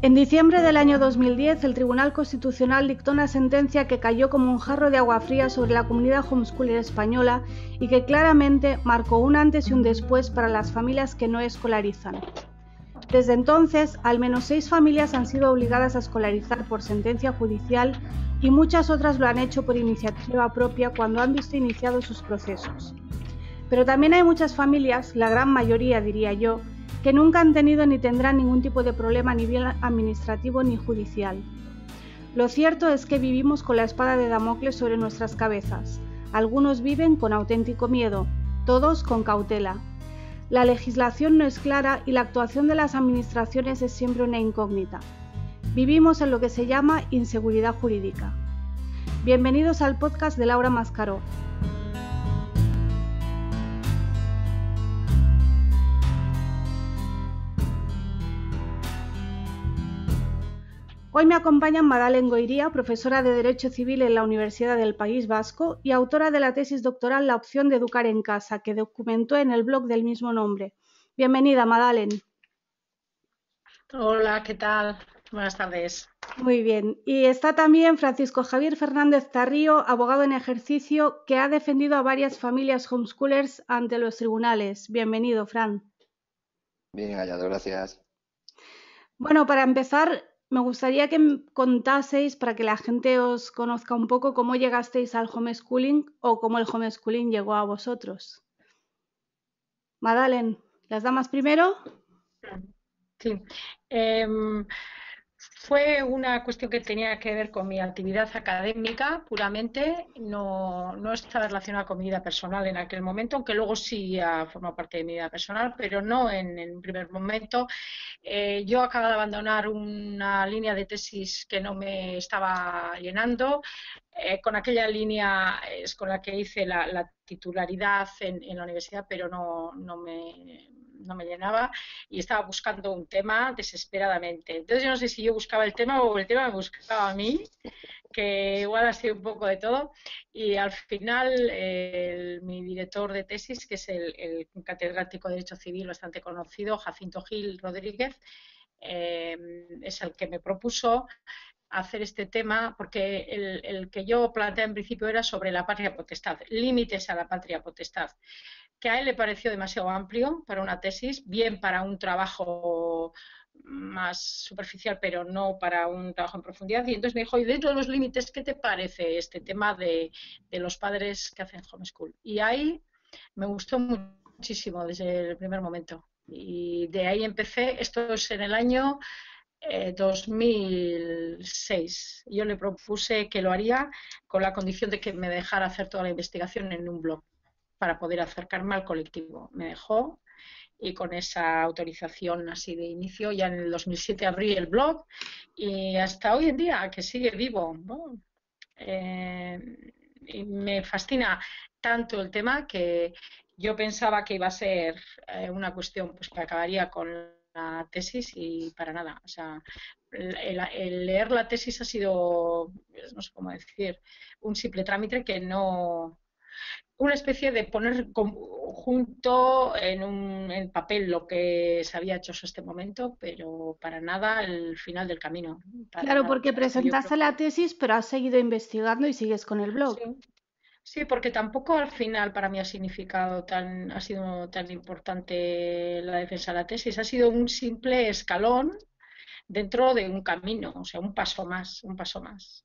En diciembre del año 2010, el Tribunal Constitucional dictó una sentencia que cayó como un jarro de agua fría sobre la comunidad homeschooler española y que claramente marcó un antes y un después para las familias que no escolarizan. Desde entonces, al menos 6 familias han sido obligadas a escolarizar por sentencia judicial y muchas otras lo han hecho por iniciativa propia cuando han visto iniciados sus procesos. Pero también hay muchas familias, la gran mayoría diría yo, que nunca han tenido ni tendrán ningún tipo de problema a nivel administrativo ni judicial. Lo cierto es que vivimos con la espada de Damocles sobre nuestras cabezas. Algunos viven con auténtico miedo, todos con cautela. La legislación no es clara y la actuación de las administraciones es siempre una incógnita. Vivimos en lo que se llama inseguridad jurídica. Bienvenidos al podcast de Laura Mascaró. Hoy me acompañan Madalen Goiría, profesora de Derecho Civil en la Universidad del País Vasco y autora de la tesis doctoral La opción de educar en casa, que documentó en el blog del mismo nombre. Bienvenida, Madalen. Hola, ¿qué tal? Buenas tardes. Muy bien. Y está también Francisco Javier Fernández Tarrío, abogado en ejercicio, que ha defendido a varias familias homeschoolers ante los tribunales. Bienvenido, Fran. Bien hallado, gracias. Bueno, para empezar, me gustaría que contaseis, para que la gente os conozca un poco, cómo llegasteis al homeschooling o cómo el homeschooling llegó a vosotros. Madalen, ¿las damas primero? Sí. Fue una cuestión que tenía que ver con mi actividad académica puramente, no estaba relacionada con mi vida personal en aquel momento, aunque luego sí forma parte de mi vida personal, pero no en un primer momento. Yo acababa de abandonar una línea de tesis que no me estaba llenando. Con aquella línea es con la que hice la titularidad en la universidad, pero no me llenaba y estaba buscando un tema desesperadamente. Entonces yo no sé si yo buscaba el tema o el tema me buscaba a mí, que igual ha sido un poco de todo, y al final mi director de tesis, que es el catedrático de Derecho Civil bastante conocido, Jacinto Gil Rodríguez, es el que me propuso hacer este tema, porque el que yo planteé en principio era sobre la patria potestad, límites a la patria potestad, que a él le pareció demasiado amplio para una tesis, bien para un trabajo más superficial, pero no para un trabajo en profundidad. Y entonces me dijo, y dentro de los límites, ¿qué te parece este tema de los padres que hacen homeschool? Y ahí me gustó muchísimo desde el primer momento. Y de ahí empecé, esto es en el año 2006. Yo le propuse que lo haría con la condición de que me dejara hacer toda la investigación en un blog para poder acercarme al colectivo. Me dejó y con esa autorización así de inicio, ya en el 2007 abrí el blog y hasta hoy en día, que sigue vivo, ¿no? Y me fascina tanto el tema que yo pensaba que iba a ser una cuestión pues, que acabaría con la tesis y para nada. O sea, el leer la tesis ha sido, no sé cómo decir, un simple trámite que no, una especie de poner junto en papel lo que se había hecho hasta este momento, pero para nada el final del camino. Para Claro, nada. O porque sea, esto yo creo presentaste que la tesis, pero has seguido investigando y sigues con el blog. sí. Sí, porque tampoco al final para mí ha sido tan importante la defensa de la tesis. Ha sido un simple escalón dentro de un camino, o sea, un paso más, un paso más.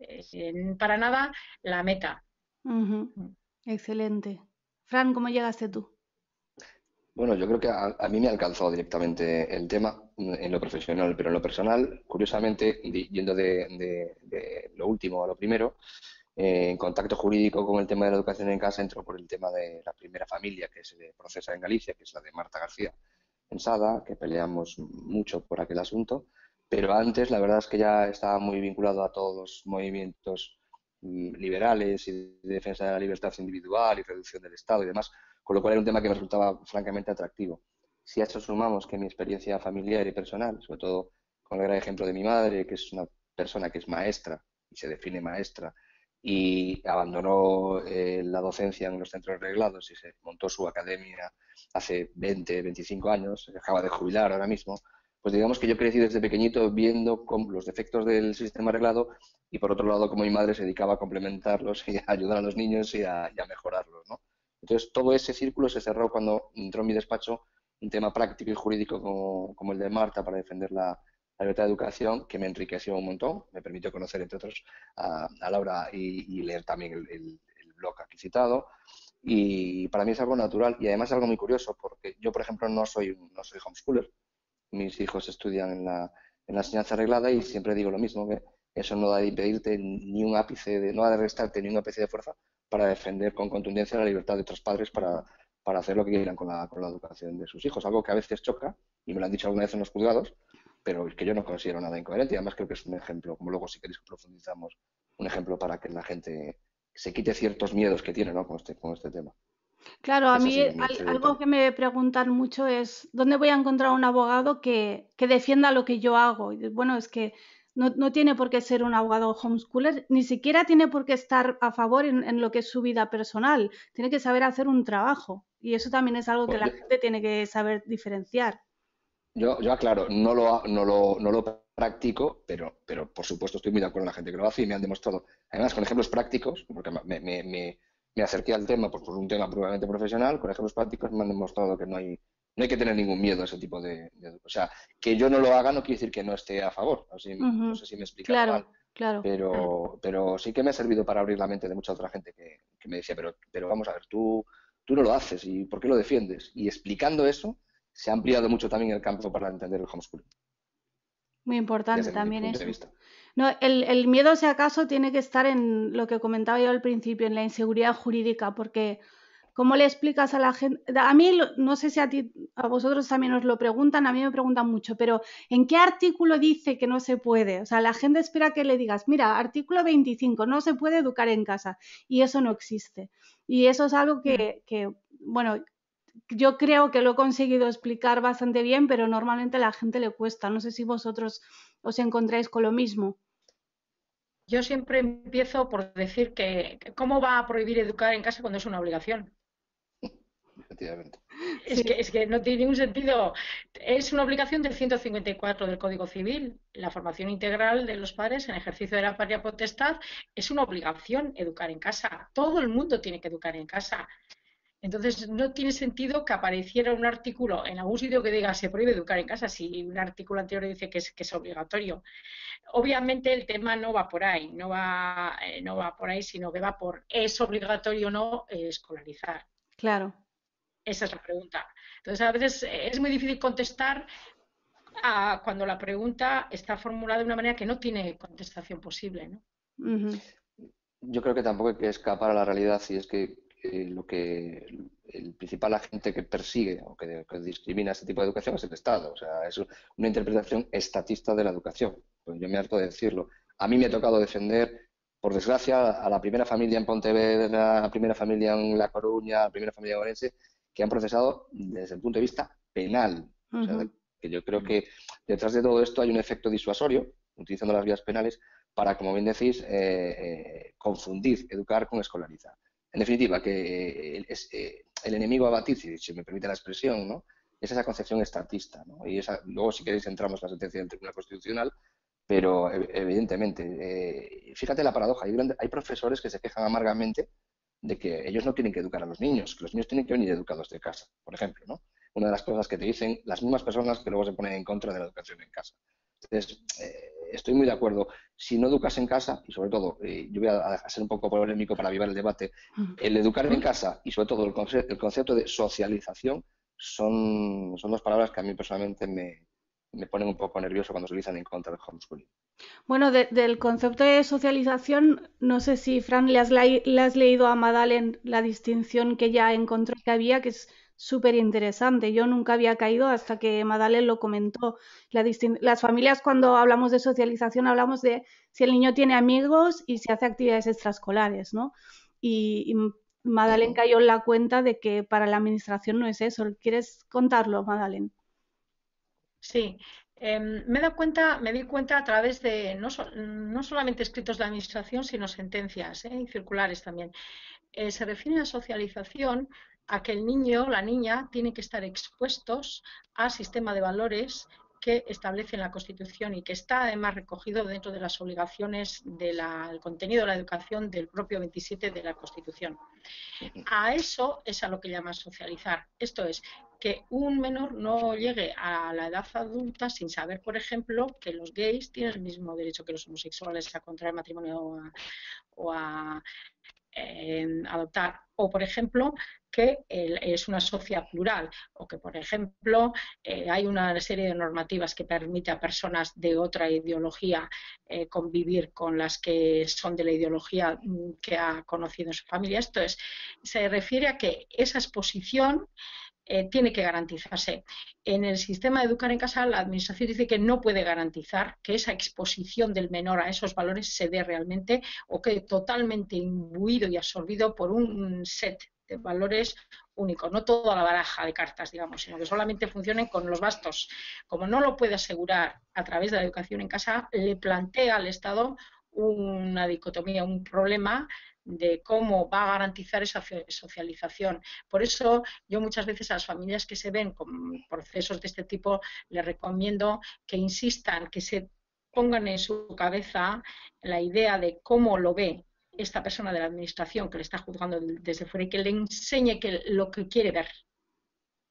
Para nada la meta. Uh-huh. Excelente. Fran, ¿cómo llegaste tú? Bueno, yo creo que a mí me ha alcanzado directamente el tema en lo profesional, pero en lo personal, curiosamente, yendo de lo último a lo primero, en contacto jurídico con el tema de la educación en casa entró por el tema de la primera familia que se procesa en Galicia, que es la de Marta García en Sada, que peleamos mucho por aquel asunto, pero antes la verdad es que ya estaba muy vinculado a todos los movimientos liberales y de defensa de la libertad individual y reducción del Estado y demás, con lo cual era un tema que me resultaba francamente atractivo. Si a eso sumamos que mi experiencia familiar y personal, sobre todo con el gran ejemplo de mi madre, que es una persona que es maestra y se define maestra, y abandonó la docencia en los centros reglados y se montó su academia hace 20, 25 años, se acaba de jubilar ahora mismo, Pues digamos que yo crecí desde pequeñito viendo los defectos del sistema arreglado y por otro lado como mi madre se dedicaba a complementarlos y a ayudar a los niños y a mejorarlos, ¿no? Entonces todo ese círculo se cerró cuando entró en mi despacho un tema práctico y jurídico como el de Marta para defender la libertad de educación, que me enriqueció un montón, me permitió conocer entre otros a Laura y leer también el blog aquí citado. Y para mí es algo natural y además es algo muy curioso porque yo, por ejemplo, no soy homeschooler, mis hijos estudian en la enseñanza arreglada y siempre digo lo mismo, que eso no ha de impedirte ni un ápice, no ha de restarte ni un ápice de fuerza para defender con contundencia la libertad de otros padres para hacer lo que quieran con la educación de sus hijos. Algo que a veces choca, y me lo han dicho alguna vez en los juzgados, pero que yo no considero nada incoherente. Y además creo que es un ejemplo, como luego si queréis profundizamos, un ejemplo para que la gente se quite ciertos miedos que tiene, ¿no? con este tema. Claro, a Ese mí sería mi sería algo detalle. que me preguntan mucho es ¿dónde voy a encontrar un abogado que defienda lo que yo hago? Bueno, es que no tiene por qué ser un abogado homeschooler, ni siquiera tiene por qué estar a favor en lo que es su vida personal. Tiene que saber hacer un trabajo. Y eso también es algo que Bueno, la gente tiene que saber diferenciar. yo aclaro, no lo practico, pero por supuesto estoy muy de acuerdo con la gente que lo hace y me han demostrado, además con ejemplos prácticos, porque me acerqué al tema por un tema probablemente profesional, con ejemplos prácticos me han demostrado que no hay que tener ningún miedo a ese tipo o sea, que yo no lo haga no quiere decir que no esté a favor, no Ujú. sé si me he explicado mal, Claro, claro. pero sí que me ha servido para abrir la mente de mucha otra gente que me decía, pero vamos a ver, tú no lo haces y ¿por qué lo defiendes? Y explicando eso se ha ampliado mucho también el campo para entender el homeschooling, Muy importante desde mi también punto de eso. vista. No, el miedo, si acaso, tiene que estar en lo que comentaba yo al principio, en la inseguridad jurídica, porque ¿cómo le explicas a la gente? A mí, no sé si a vosotros también os lo preguntan, a mí me preguntan mucho, pero ¿en qué artículo dice que no se puede? O sea, la gente espera que le digas, mira, artículo 25, no se puede educar en casa, y eso no existe. Y eso es algo bueno, yo creo que lo he conseguido explicar bastante bien, pero normalmente a la gente le cuesta. No sé si vosotros os encontráis con lo mismo. Yo siempre empiezo por decir que cómo va a prohibir educar en casa cuando es una obligación. Efectivamente. Sí, Es que no tiene ningún sentido. Es una obligación del 154 del Código Civil. La formación integral de los padres en ejercicio de la patria potestad es una obligación educar en casa. Todo el mundo tiene que educar en casa. Entonces, no tiene sentido que apareciera un artículo en algún sitio que diga se prohíbe educar en casa si un artículo anterior dice que es obligatorio. Obviamente el tema no va por ahí, no va por ahí, sino que va por ¿es obligatorio o no escolarizar? claro. Esa es la pregunta. Entonces, a veces es muy difícil contestar cuando la pregunta está formulada de una manera que no tiene contestación posible, ¿no? Ujú. Yo creo que tampoco hay que escapar a la realidad si es que el principal agente que persigue o que discrimina este tipo de educación es el Estado. O sea, es una interpretación estatista de la educación. Pues yo me harto de decirlo. A mí me ha tocado defender, por desgracia, a la primera familia en Pontevedra, a la primera familia en La Coruña, a la primera familia en Orense, que han procesado desde el punto de vista penal. O sea, Ujú. que yo creo que detrás de todo esto hay un efecto disuasorio, utilizando las vías penales, para, como bien decís, confundir educar con escolarizar. En definitiva, que el enemigo a batir, si me permite la expresión, ¿no? Es esa concepción estatista, ¿no? Y luego, si queréis, entramos en la sentencia del Tribunal Constitucional, pero evidentemente, fíjate la paradoja, hay profesores que se quejan amargamente de que ellos no tienen que educar a los niños, que los niños tienen que venir educados de casa, por ejemplo, ¿no? Una de las cosas que te dicen las mismas personas que luego se ponen en contra de la educación en casa. Entonces, estoy muy de acuerdo. Si no educas en casa, y sobre todo, yo voy a ser un poco polémico para avivar el debate, el educar en casa y sobre todo el concepto de socialización son dos palabras que a mí personalmente me ponen un poco nervioso cuando se utilizan en contra del homeschooling. Bueno, del concepto de socialización, no sé si, Fran, le has leído a Madalen la distinción que ella encontró que había, que es súper interesante. Yo nunca había caído hasta que Madalen lo comentó. Las familias, cuando hablamos de socialización, hablamos de si el niño tiene amigos y si hace actividades extraescolares, ¿no? Y Uh Madalen -huh. cayó en la cuenta de que para la administración no es eso. ¿Quieres contarlo, Madalen? Sí, me di cuenta a través de no solamente escritos de administración, sino sentencias, y circulares también. Se refiere a socialización a que el niño, la niña, tiene que estar expuestos al sistema de valores que establece la Constitución y que está además recogido dentro de las obligaciones del contenido de la educación del propio 27 de la Constitución. A eso es a lo que llaman socializar. Esto es, que un menor no llegue a la edad adulta sin saber, por ejemplo, que los gays tienen el mismo derecho que los homosexuales a contraer matrimonio o a adoptar, o por ejemplo que es una sociedad plural, o que por ejemplo hay una serie de normativas que permite a personas de otra ideología convivir con las que son de la ideología que ha conocido en su familia. Esto es, se refiere a que esa exposición tiene que garantizarse. En el sistema de educar en casa, la Administración dice que no puede garantizar que esa exposición del menor a esos valores se dé realmente o quede totalmente imbuido y absorbido por un set de valores único, no toda la baraja de cartas, digamos, sino que solamente funcionen con los bastos. Como no lo puede asegurar a través de la educación en casa, le plantea al Estado una dicotomía, un problema de cómo va a garantizar esa socialización. Por eso yo muchas veces a las familias que se ven con procesos de este tipo les recomiendo que insistan, que se pongan en su cabeza la idea de cómo lo ve esta persona de la administración que le está juzgando desde fuera y que le enseñe lo que quiere ver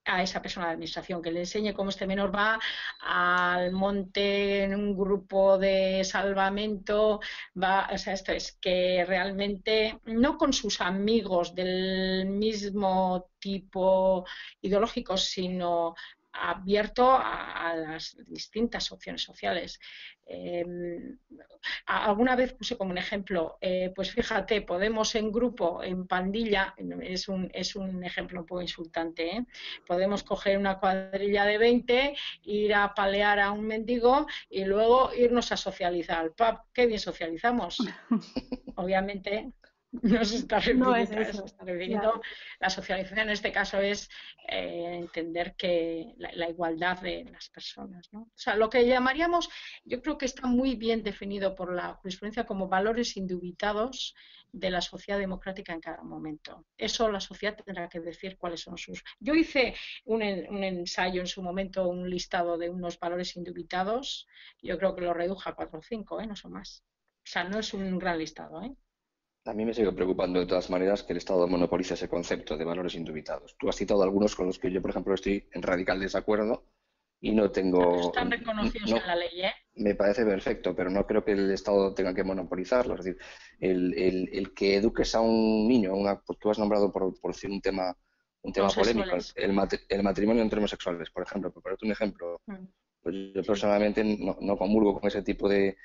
a esa persona de administración, que le enseñe cómo este menor va al monte en un grupo de salvamento, o sea, esto es que realmente no con sus amigos del mismo tipo ideológico, sino abierto a las distintas opciones sociales. Alguna vez puse como un ejemplo, pues fíjate, Podemos en grupo, en pandilla, es un ejemplo un poco insultante, ¿eh? Podemos coger una cuadrilla de 20, ir a palear a un mendigo y luego irnos a socializar al pub. ¡Qué bien socializamos! Obviamente no se está refiriendo a eso, está refiriendo claro. La socialización en este caso es entender que la igualdad de las personas, ¿no? O sea, lo que llamaríamos, yo creo que está muy bien definido por la jurisprudencia como valores indubitados de la sociedad democrática en cada momento. Eso la sociedad tendrá que decir cuáles son sus... Yo hice un ensayo en su momento, un listado de unos valores indubitados, yo creo que lo reduje a 4 o 5, no son más. O sea, no es un gran listado, ¿eh? A mí me sigue preocupando de todas maneras que el Estado monopolice ese concepto de valores indubitados. Tú has citado algunos con los que yo, por ejemplo, estoy en radical desacuerdo y no tengo... Están reconocidos en la ley, ¿eh? Me parece perfecto, pero no creo que el Estado tenga que monopolizarlo. Es decir, el que eduques a un niño, tú has nombrado por decir un tema polémico, el matrimonio entre homosexuales, por ejemplo, por ponerte un ejemplo. Pues yo personalmente no comulgo con ese tipo de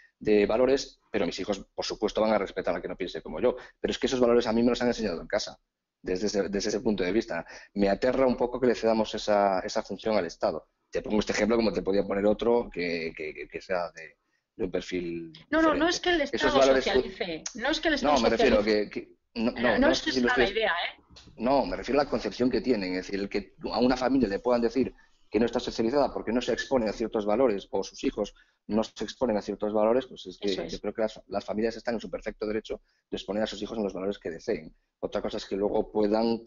valores, pero mis hijos, por supuesto, van a respetar a que no piense como yo. Pero es que esos valores a mí me los han enseñado en casa, desde ese punto de vista. Me aterra un poco que le cedamos esa función al Estado. Te pongo este ejemplo como te podía poner otro que sea de un perfil diferente. No es que el Estado socialice. No es que el Estado me refiero socialice. No es que es una idea, ¿eh? No, me refiero a la concepción que tienen. Es decir, el que a una familia le puedan decir que no está socializada porque no se expone a ciertos valores o sus hijos no se exponen a ciertos valores, pues es que yo creo que las familias están en su perfecto derecho de exponer a sus hijos en los valores que deseen. Otra cosa es que luego puedan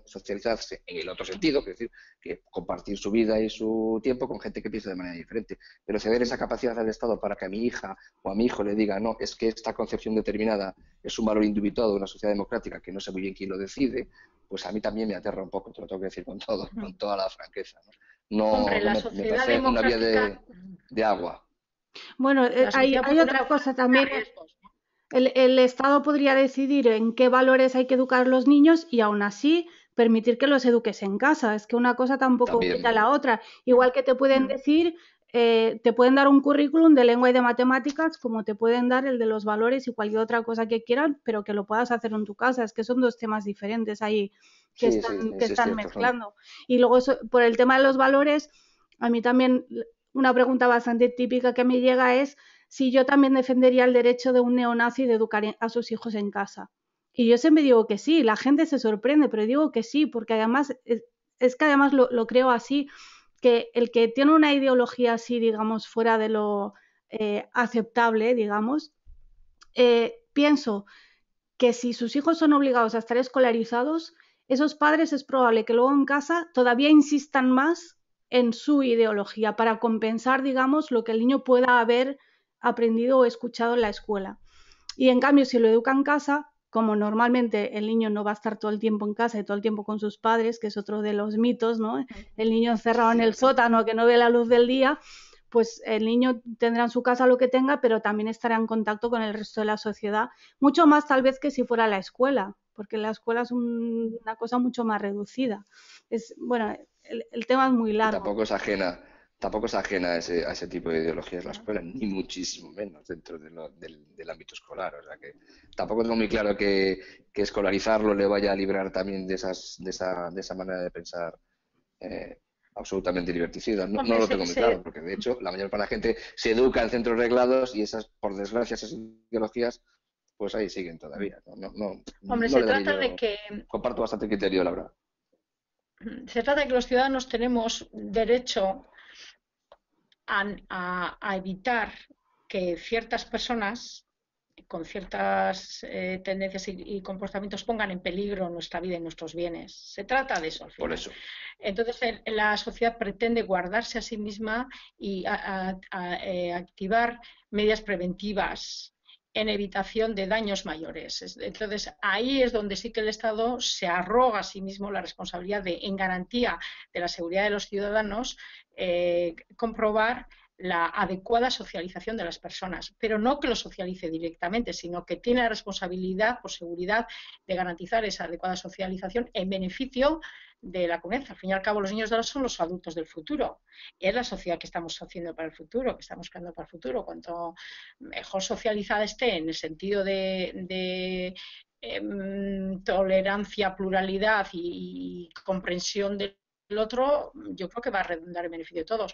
socializarse en el otro sentido, es decir, que compartir su vida y su tiempo con gente que piensa de manera diferente. Pero ceder esa capacidad al Estado para que a mi hija o a mi hijo le diga, no, es que esta concepción determinada es un valor indubitado de una sociedad democrática que no sé muy bien quién lo decide, pues a mí también me aterra un poco, te lo tengo que decir con toda la franqueza, Hombre, la sociedad democrática... una vía de agua. Bueno, hay otra cosa también. El Estado podría decidir en qué valores hay que educar a los niños y aún así permitir que los eduques en casa. Es que una cosa tampoco quita la otra. Igual que te pueden decir, te pueden dar un currículum de lengua y de matemáticas, como te pueden dar el de los valores y cualquier otra cosa que quieran, pero que lo puedas hacer en tu casa. Es que son dos temas diferentes ahí que están mezclando. Y luego, por el tema de los valores, a mí también una pregunta bastante típica que me llega es si yo también defendería el derecho de un neonazi de educar a sus hijos en casa. Y yo siempre digo que sí, la gente se sorprende, pero digo que sí, porque además es que además lo creo así, que el que tiene una ideología así, digamos, fuera de lo aceptable, digamos, pienso que si sus hijos son obligados a estar escolarizados, esos padres es probable que luego en casa todavía insistan más en su ideología para compensar, digamos, lo que el niño pueda haber aprendido o escuchado en la escuela. Y en cambio, si lo educa en casa, como normalmente el niño no va a estar todo el tiempo en casa y todo el tiempo con sus padres, que es otro de los mitos, ¿no? El niño encerrado en el sótano que no ve la luz del día, pues el niño tendrá en su casa lo que tenga, pero también estará en contacto con el resto de la sociedad, mucho más tal vez que si fuera la escuela, porque la escuela es una cosa mucho más reducida. Bueno, el tema es muy Y largo. tampoco es ajena a ese tipo de ideologías la escuela, ni muchísimo menos dentro del ámbito escolar. O sea que tampoco tengo muy claro que escolarizarlo le vaya a librar también de esa manera de pensar absolutamente liberticida. No, Hombre, no lo tengo muy claro, porque de hecho la mayor parte de la gente se educa en centros reglados y esas, por desgracia, esas ideologías, pues ahí siguen todavía. Hombre, No se le daría trata de yo, que comparto bastante criterio, la verdad. los ciudadanos tenemos derecho a evitar que ciertas personas con ciertas tendencias y comportamientos pongan en peligro nuestra vida y nuestros bienes. Se trata de eso al final. Por eso. Entonces, la sociedad pretende guardarse a sí misma y activar medidas preventivas en evitación de daños mayores. Entonces, ahí es donde sí que el Estado se arroga a sí mismo la responsabilidad de, en garantía de la seguridad de los ciudadanos, comprobar la adecuada socialización de las personas, pero no que lo socialice directamente, sino que tiene la responsabilidad, por seguridad, de garantizar esa adecuada socialización en beneficio de la comunidad. Al fin y al cabo, los niños de ahora son los adultos del futuro. Es la sociedad que estamos haciendo para el futuro, que estamos creando para el futuro. Cuanto mejor socializada esté en el sentido de tolerancia, pluralidad y comprensión del otro, yo creo que va a redundar en beneficio de todos.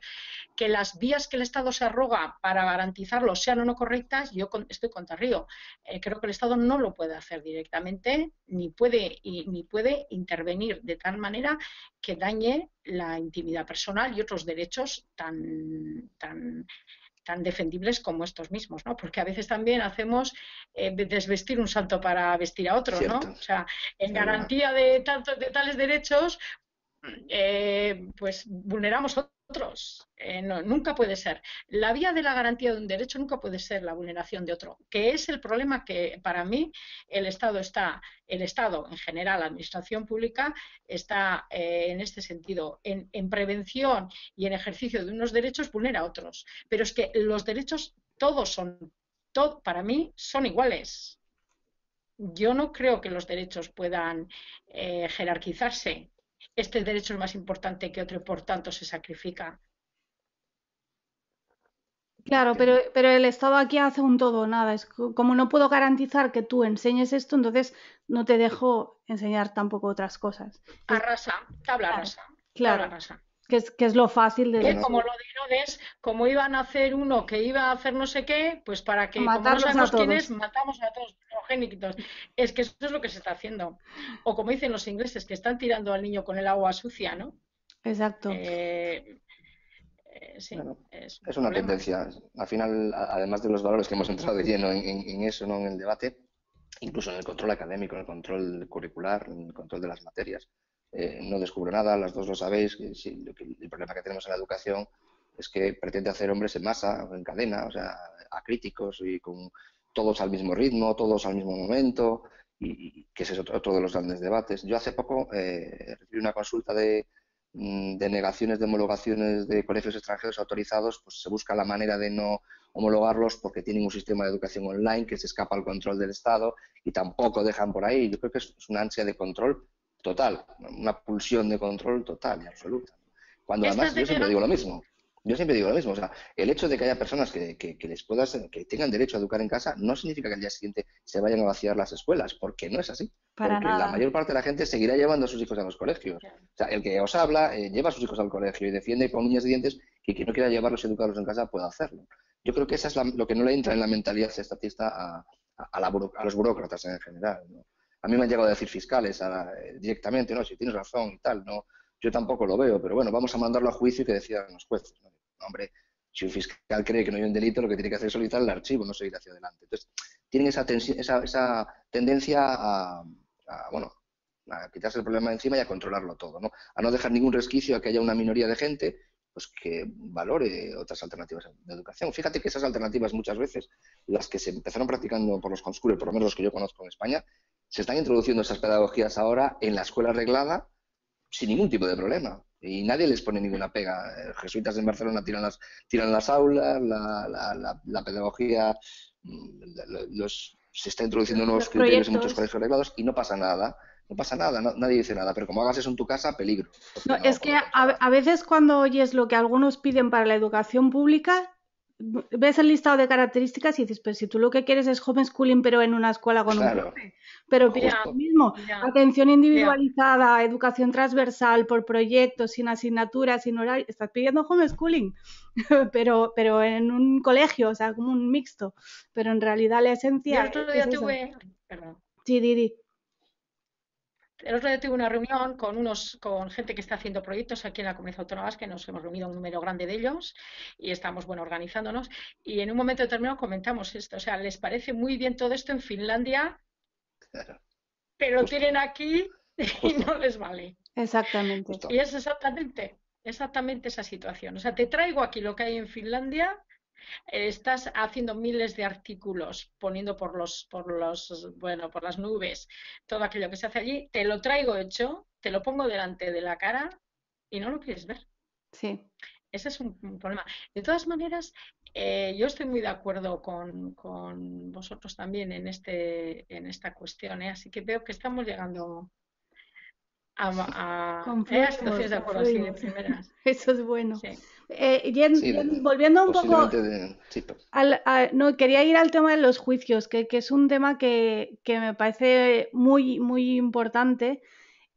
Que las vías que el Estado se arroga para garantizarlo sean o no correctas, yo estoy contra Río. Creo que el Estado no lo puede hacer directamente, ni puede intervenir de tal manera que dañe la intimidad personal y otros derechos tan defendibles como estos mismos, ¿no? Porque a veces también hacemos desvestir un santo para vestir a otro, Cierto. ¿no? O sea, en garantía de tales derechos, pues vulneramos otros. Nunca puede ser. La vía de la garantía de un derecho nunca puede ser la vulneración de otro, que es el problema que para mí el Estado en general, la administración pública, está en este sentido, en prevención y en ejercicio de unos derechos, vulnera otros. Pero es que los derechos para mí son iguales. Yo no creo que los derechos puedan jerarquizarse. Este derecho es más importante que otro y por tanto se sacrifica. Claro, pero el Estado aquí hace un todo o nada. Es como no puedo garantizar que tú enseñes esto, entonces no te dejo enseñar tampoco otras cosas. Arrasa, tabla rasa. Claro, Tabla rasa. que es lo fácil de decir. Como lo de Herodes, como iban a hacer uno que iba a hacer no sé qué, pues para que, como no Matarlos sabemos a quién todos. es, matamos a todos los primogénitos. Es que eso es lo que se está haciendo. O como dicen los ingleses, que están tirando al niño con el agua sucia, ¿no? Exacto. Sí, Bueno, es una tendencia. Al final, además de los valores que hemos entrado de lleno en eso, ¿no? En el debate, incluso en el control académico, en el control curricular, en el control de las materias. No descubro nada, las dos lo sabéis, que sí, el problema que tenemos en la educación es que pretende hacer hombres en masa, en cadena, o sea, acríticos y con todos al mismo ritmo, todos al mismo momento, y que ese es otro de los grandes debates. Yo hace poco recibí una consulta de negaciones de homologaciones de colegios extranjeros autorizados, pues se busca la manera de no homologarlos porque tienen un sistema de educación online que se escapa al control del Estado y tampoco dejan por ahí. Yo creo que es una ansia de control total, una pulsión de control total y absoluta. Cuando además yo siempre digo lo mismo. O sea, el hecho de que haya personas que tengan derecho a educar en casa no significa que al día siguiente se vayan a vaciar las escuelas, porque no es así. Porque la mayor parte de la gente seguirá llevando a sus hijos a los colegios. O sea, el que os habla lleva a sus hijos al colegio y defiende con uñas y dientes que quien no quiera llevarlos y educarlos en casa pueda hacerlo. Yo creo que eso es lo que no le entra en la mentalidad estatista a los burócratas en general, ¿no? A mí me han llegado a decir fiscales directamente, no, si tienes razón y tal, no, yo tampoco lo veo, pero bueno, vamos a mandarlo a juicio y que decidan los jueces, ¿no? Hombre, si un fiscal cree que no hay un delito, lo que tiene que hacer es solicitar el archivo, no seguir hacia adelante. Entonces, tienen esa tendencia a quitarse el problema de encima y a controlarlo todo, ¿no? A no dejar ningún resquicio a que haya una minoría de gente pues que valore otras alternativas de educación. Fíjate que esas alternativas muchas veces, las que se empezaron practicando por los homeschoolers, por lo menos los que yo conozco en España, se están introduciendo esas pedagogías ahora en la escuela reglada sin ningún tipo de problema. Y nadie les pone ninguna pega. Jesuitas en Barcelona tiran las aulas, la pedagogía, se está introduciendo nuevos criterios en muchos colegios reglados y no pasa nada. No pasa nada, nadie dice nada, pero como hagas eso en tu casa, peligro. No, es que a veces cuando oyes lo que algunos piden para la educación pública, ves el listado de características y dices, pues si tú lo que quieres es homeschooling pero en una escuela con un profe, pero pides lo mismo, atención individualizada, educación transversal, por proyectos, sin asignaturas, sin horario, estás pidiendo homeschooling, pero en un colegio, o sea, como un mixto, pero en realidad la esencia es eso. Sí, Didi. El otro día tuve una reunión con gente que está haciendo proyectos aquí en la Comunidad Autónoma Vasca, que nos hemos reunido un número grande de ellos y estamos, organizándonos. Y en un momento determinado comentamos esto. O sea, les parece muy bien todo esto en Finlandia, pero lo tienen aquí y no les vale. Exactamente. Y es exactamente esa situación. O sea, te traigo aquí lo que hay en Finlandia. Estás haciendo miles de artículos, poniendo por las nubes todo aquello que se hace allí, te lo traigo hecho, te lo pongo delante de la cara y no lo quieres ver. Sí. Ese es un problema. De todas maneras, yo estoy muy de acuerdo con vosotros también en esta cuestión, así que veo que estamos llegando a situaciones de acuerdo así de primeras. Eso es bueno. Sí. Volviendo un poco no, quería ir al tema de los juicios, que es un tema que me parece muy, muy importante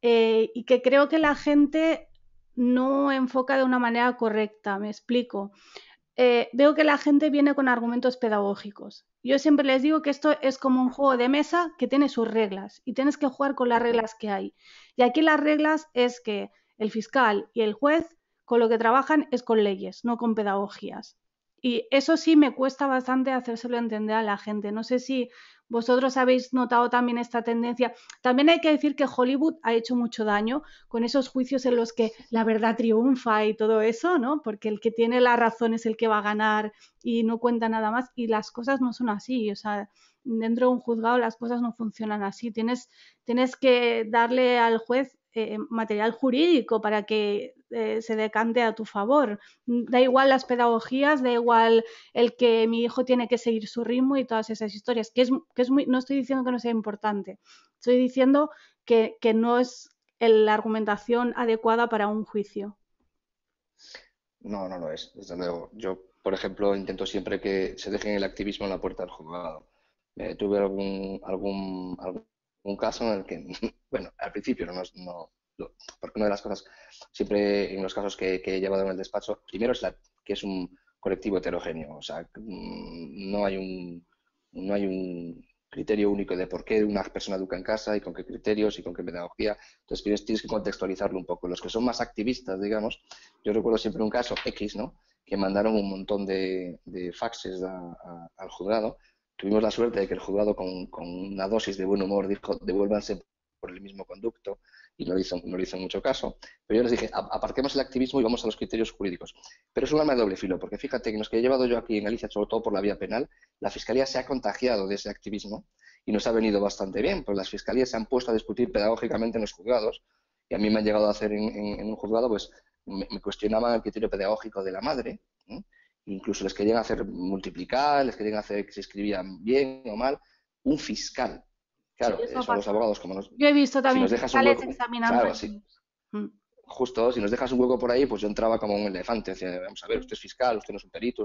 y que creo que la gente no enfoca de una manera correcta. Me explico. Veo que la gente viene con argumentos pedagógicos. Yo siempre les digo que esto es como un juego de mesa que tiene sus reglas y tienes que jugar con las reglas que hay. Y aquí las reglas es que el fiscal y el juez con lo que trabajan es con leyes, no con pedagogías. Y eso sí me cuesta bastante hacérselo entender a la gente. No sé si vosotros habéis notado también esta tendencia. También hay que decir que Hollywood ha hecho mucho daño con esos juicios en los que la verdad triunfa y todo eso, ¿no? Porque el que tiene la razón es el que va a ganar y no cuenta nada más. Y las cosas no son así. O sea, dentro de un juzgado las cosas no funcionan así. Tienes que darle al juez material jurídico para que se decante a tu favor. Da igual las pedagogías, da igual el que mi hijo tiene que seguir su ritmo y todas esas historias, que es muy, no estoy diciendo que no sea importante, estoy diciendo que no es la argumentación adecuada para un juicio. No lo es, desde luego. Yo, por ejemplo, intento siempre que se deje el activismo en la puerta del juzgado. Tuve algún caso en el que, bueno, al principio porque una de las cosas, siempre en los casos que he llevado en el despacho, primero es que es un colectivo heterogéneo, o sea, no hay un criterio único de por qué una persona educa en casa y con qué criterios y con qué pedagogía. Entonces tienes que contextualizarlo un poco. Los que son más activistas, digamos, yo recuerdo siempre un caso X, ¿no?, que mandaron un montón de faxes al juzgado. Tuvimos la suerte de que el juzgado con una dosis de buen humor dijo devuélvanse por el mismo conducto y no le hizo mucho caso. Pero yo les dije, aparquemos el activismo y vamos a los criterios jurídicos. Pero es un arma de doble filo, porque fíjate que los que he llevado yo aquí en Galicia, sobre todo por la vía penal, la Fiscalía se ha contagiado de ese activismo y nos ha venido bastante bien, porque las fiscalías se han puesto a discutir pedagógicamente en los juzgados y a mí me han llegado a hacer en un juzgado, pues me cuestionaban el criterio pedagógico de la madre, ¿eh? Incluso les querían hacer multiplicar, les querían hacer que se escribían bien o mal. Un fiscal. Claro, sí, eso a los abogados, como nos... Yo he visto también si fiscales examinando. Claro, sí. Justo, si nos dejas un hueco por ahí, pues yo entraba como un elefante. Decía, vamos a ver, usted es fiscal, usted no es un perito,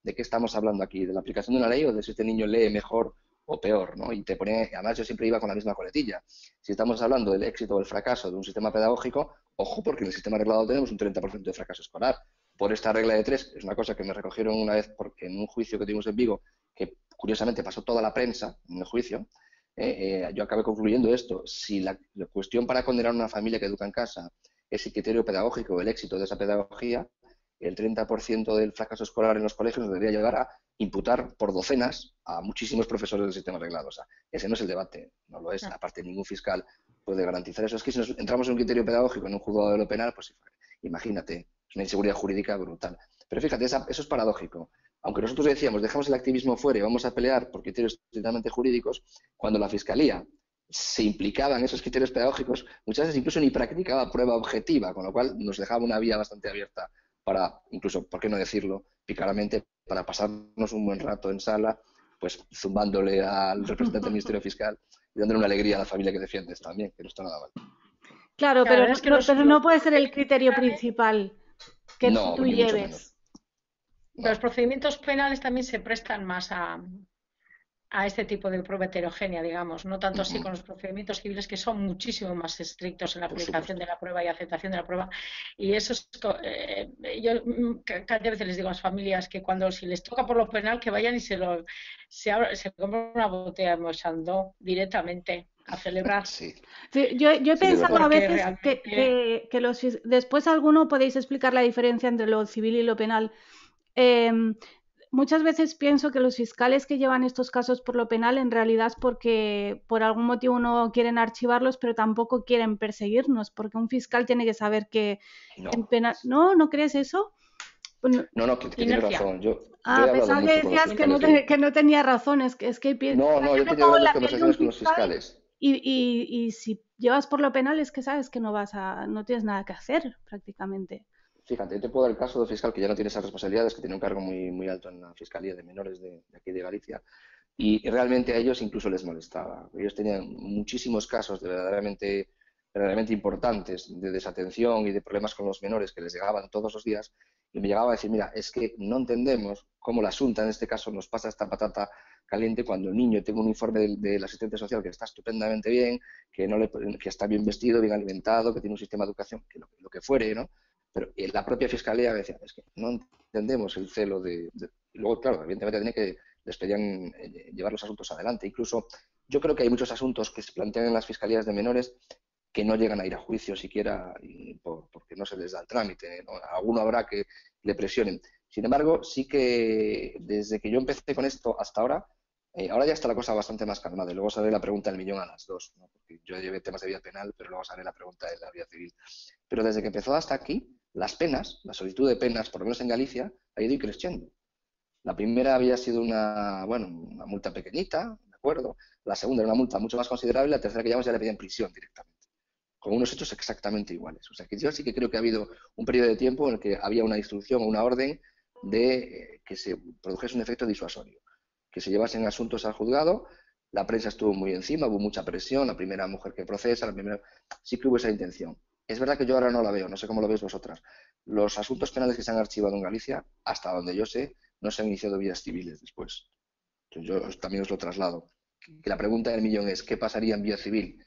¿de qué estamos hablando aquí? ¿De la aplicación de una ley o de si este niño lee mejor o peor, ¿no? Y te pone, además yo siempre iba con la misma coletilla. Si estamos hablando del éxito o el fracaso de un sistema pedagógico, ojo, porque en el sistema arreglado tenemos un 30% de fracaso escolar. Por esta regla de 3, es una cosa que me recogieron una vez porque en un juicio que tuvimos en Vigo, que curiosamente pasó toda la prensa en el juicio, yo acabé concluyendo esto: si la cuestión para condenar a una familia que educa en casa es el criterio pedagógico, el éxito de esa pedagogía, el 30% del fracaso escolar en los colegios nos debería llevar a imputar por docenas a muchísimos profesores del sistema arreglado. O sea, ese no es el debate, no lo es. Aparte, ningún fiscal puede garantizar eso. Es que si nos entramos en un criterio pedagógico en un juzgado de lo penal, pues imagínate Es una inseguridad jurídica brutal. Pero fíjate, eso es paradójico. Aunque nosotros decíamos, dejamos el activismo fuera y vamos a pelear por criterios estrictamente jurídicos, cuando la Fiscalía se implicaba en esos criterios pedagógicos, muchas veces incluso ni practicaba prueba objetiva, con lo cual nos dejaba una vía bastante abierta para, incluso, ¿por qué no decirlo, picaramente, para pasarnos un buen rato en sala, pues zumbándole al representante del Ministerio Fiscal y dándole una alegría a la familia que defiendes también, que no está nada mal. Claro, La pero verdad es que pero no puede ser el criterio principal que No, tú ni mucho menos. lleves. No. los procedimientos penales también se prestan más a este tipo de prueba heterogénea, digamos, no tanto así con los procedimientos civiles, que son muchísimo más estrictos en la Por aplicación supuesto. de la prueba y aceptación de la prueba. Y eso es, yo cada vez les digo a las familias que cuando si les toca por lo penal, que vayan y se compren una botella de Moixandó directamente a celebrar. Sí, Sí, yo he sí que es pensado verdad. a Porque veces realmente después alguno podéis explicar la diferencia entre lo civil y lo penal. Muchas veces pienso que los fiscales que llevan estos casos por lo penal en realidad es porque por algún motivo no quieren archivarlos, pero tampoco quieren perseguirnos, porque un fiscal tiene que saber que en No, penal... ¿No? ¿No crees eso? no, que tienes inercia. razón. Yo he hablado Pensaba que mucho con los decías fiscales de... que no tenía razón. Es que No, no, yo he me tenido pongo en grandes la piel de un conversaciones con los fiscal fiscales. y si llevas por lo penal es que sabes que no tienes nada que hacer prácticamente. Fíjate, te puedo dar el caso de fiscal que ya no tiene esas responsabilidades, que tiene un cargo muy, muy alto en la Fiscalía de Menores de aquí de Galicia, y realmente a ellos incluso les molestaba. Ellos tenían muchísimos casos de verdaderamente importantes de desatención y de problemas con los menores que les llegaban todos los días, y me llegaba a decir, mira, es que no entendemos cómo la Xunta en este caso nos pasa esta patata caliente cuando el niño tiene un informe del asistente social que está estupendamente bien, que está bien vestido, bien alimentado, que tiene un sistema de educación, que lo que fuere, ¿no? Pero la propia Fiscalía me decía, es que no entendemos el celo Y luego, claro, evidentemente tiene que les pedían llevar los asuntos adelante. Incluso yo creo que hay muchos asuntos que se plantean en las fiscalías de menores que no llegan a ir a juicio siquiera porque no se les da el trámite, ¿no? Alguno habrá que le presionen. Sin embargo, sí que desde que yo empecé con esto hasta ahora ya está la cosa bastante más calmada. Y luego sale la pregunta del millón a las dos, ¿no? Porque yo llevé temas de vía penal, pero luego sale la pregunta de la vía civil. Pero desde que empezó hasta aquí, las penas, la solicitud de penas, por lo menos en Galicia, ha ido creciendo. La primera había sido una multa pequeñita, ¿de acuerdo? La segunda era una multa mucho más considerable, la tercera que llevamos ya le pedían prisión directamente, con unos hechos exactamente iguales. O sea, que yo sí que creo que ha habido un periodo de tiempo en el que había una instrucción o una orden de que se produjese un efecto disuasorio, que se llevasen asuntos al juzgado. La prensa estuvo muy encima, hubo mucha presión, la primera mujer que procesa, sí que hubo esa intención. Es verdad que yo ahora no la veo, no sé cómo lo veis vosotras. Los asuntos penales que se han archivado en Galicia, hasta donde yo sé, no se han iniciado vías civiles después. Entonces yo también os lo traslado. Que la pregunta del millón es, ¿qué pasaría en vía civil?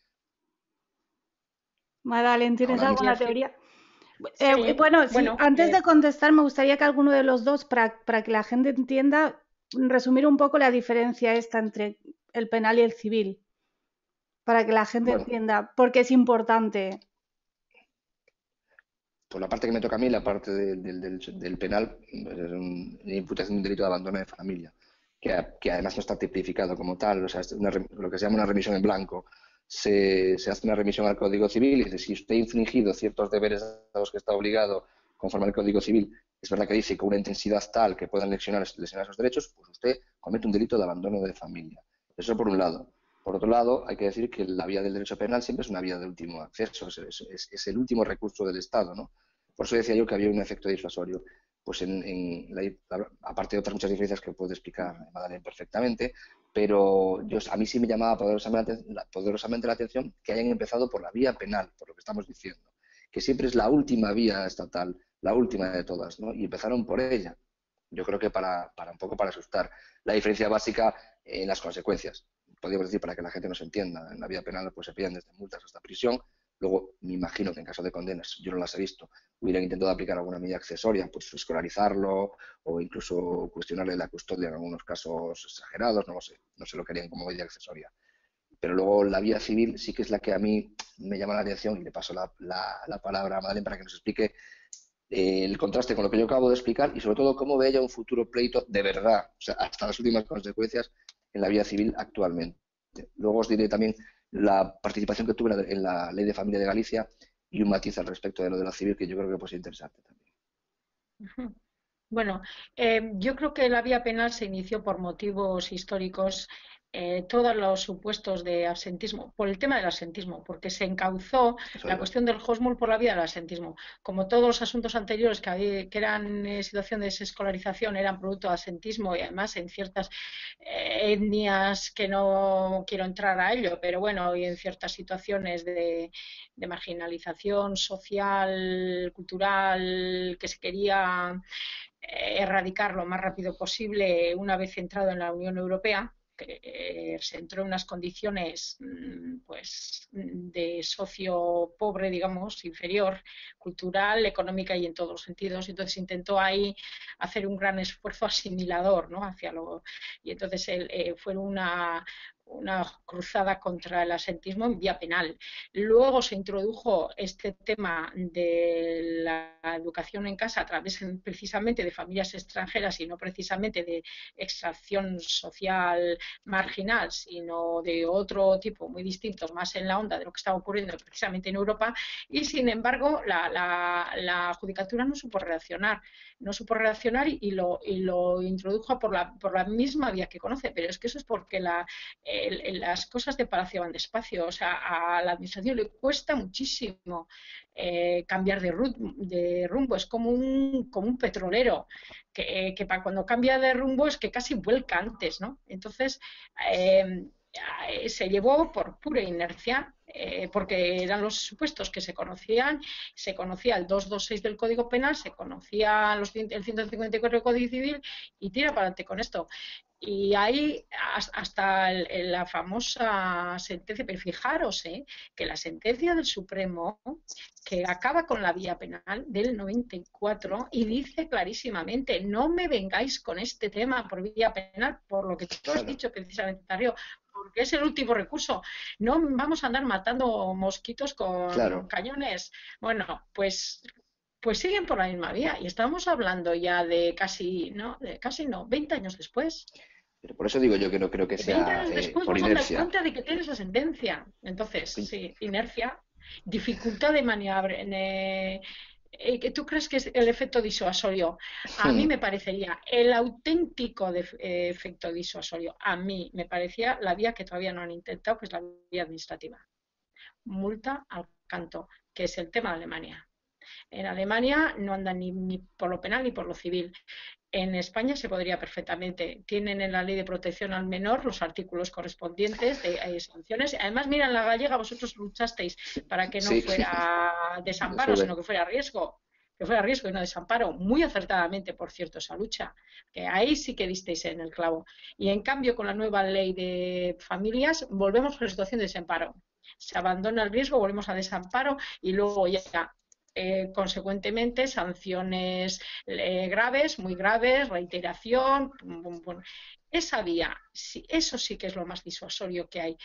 Madalen, ¿tienes Ahora mismo. alguna teoría? Sí, Bueno, sí, bueno, antes de contestar me gustaría que alguno de los dos, para que la gente entienda, resumir un poco la diferencia esta entre el penal y el civil, para que la gente Bueno, entienda por qué es importante. por la parte que me toca a mí, la parte del penal, es una imputación de un delito de abandono de familia, que además no está tipificado como tal, o sea, es lo que se llama una remisión en blanco. Se hace una remisión al Código Civil y dice, si usted ha infringido ciertos deberes a los que está obligado conforme al Código Civil, es verdad que dice con una intensidad tal que puedan lesionar esos derechos, pues usted comete un delito de abandono de familia. Eso por un lado. Por otro lado, hay que decir que la vía del derecho penal siempre es una vía de último acceso, es el último recurso del Estado, ¿no? Por eso decía yo que había un efecto disuasorio. Pues aparte de otras muchas diferencias que puede explicar Madalena perfectamente, pero a mí sí me llamaba poderosamente la atención que hayan empezado por la vía penal, por lo que estamos diciendo, que siempre es la última vía estatal, la última de todas, ¿no? Y empezaron por ella. Yo creo que un poco para asustar. La diferencia básica en las consecuencias. Podríamos decir, para que la gente nos entienda, en la vía penal pues se piden desde multas hasta prisión. Luego, me imagino que en caso de condenas, yo no las he visto, hubieran intentado aplicar alguna medida accesoria, pues escolarizarlo o incluso cuestionarle la custodia en algunos casos exagerados, no sé lo que harían como medida accesoria. Pero luego la vía civil sí que es la que a mí me llama la atención y le paso la palabra a Madeleine para que nos explique el contraste con lo que yo acabo de explicar y sobre todo cómo ve ella un futuro pleito de verdad, o sea, hasta las últimas consecuencias en la vía civil actualmente. Luego os diré también la participación que tuve en la Ley de Familia de Galicia y un matiz al respecto de lo de la civil que yo creo que puede ser interesante también. Ujú. Bueno, yo creo que la vía penal se inició por motivos históricos, todos los supuestos de absentismo, por el tema del absentismo, porque se encauzó Eso la iba. cuestión del hostmul por la vía del absentismo. Como todos los asuntos anteriores que eran situación de desescolarización eran producto de absentismo y además en ciertas etnias que no quiero entrar a ello, pero bueno, y en ciertas situaciones de marginalización social, cultural, que se quería erradicar lo más rápido posible una vez entrado en la Unión Europea, que se entró en unas condiciones pues de socio pobre, digamos, inferior, cultural, económica y en todos los sentidos. Entonces intentó ahí hacer un gran esfuerzo asimilador, ¿no? Hacia lo, y entonces fue una cruzada contra el asentismo en vía penal. Luego se introdujo este tema de la educación en casa a través precisamente de familias extranjeras y no precisamente de extracción social marginal, sino de otro tipo muy distinto, más en la onda de lo que estaba ocurriendo precisamente en Europa. Y sin embargo, la judicatura no supo reaccionar, y lo introdujo por la misma vía que conoce, pero es que eso es porque las cosas de Palacio van despacio, o sea, a la administración le cuesta muchísimo cambiar de rumbo, es como un petrolero que para cuando cambia de rumbo es que casi vuelca antes, ¿no? Entonces, eh, se llevó por pura inercia, porque eran los supuestos que se conocía el 226 del Código Penal, se conocía el 154 del Código Civil y tira para adelante con esto. Y ahí hasta la famosa sentencia, pero fijaros que la sentencia del Supremo, que acaba con la vía penal del 94 y dice clarísimamente, no me vengáis con este tema por vía penal, por lo que tú has Claro, dicho precisamente, Darío, porque es el último recurso. No vamos a andar matando mosquitos con claro. cañones. Bueno, pues siguen por la misma vía y estamos hablando ya de casi no, 20 años después. Pero por eso digo yo que no creo que 20 sea años después por vamos a dar inercia. cuenta de que tienes la sentencia. Entonces, sí, inercia, dificultad de maniobra. ¿Tú crees que es el efecto disuasorio? A mí me parecería el auténtico efecto disuasorio. A mí me parecía la vía que todavía no han intentado, que es la vía administrativa. Multa al canto, que es el tema de Alemania. En Alemania no andan ni por lo penal ni por lo civil. En España se podría perfectamente. Tienen en la ley de protección al menor los artículos correspondientes de sanciones. Además, mira, en la gallega vosotros luchasteis para que no Sí, fuera eso desamparo, ve. sino que fuera riesgo y no desamparo. Muy acertadamente, por cierto, esa lucha, que ahí sí que disteis en el clavo. Y en cambio, con la nueva ley de familias, volvemos a la situación de desamparo. Se abandona el riesgo, volvemos a desamparo y luego ya consecuentemente sanciones graves, muy graves, reiteración, esa vía, sí, eso sí que es lo más disuasorio que hay.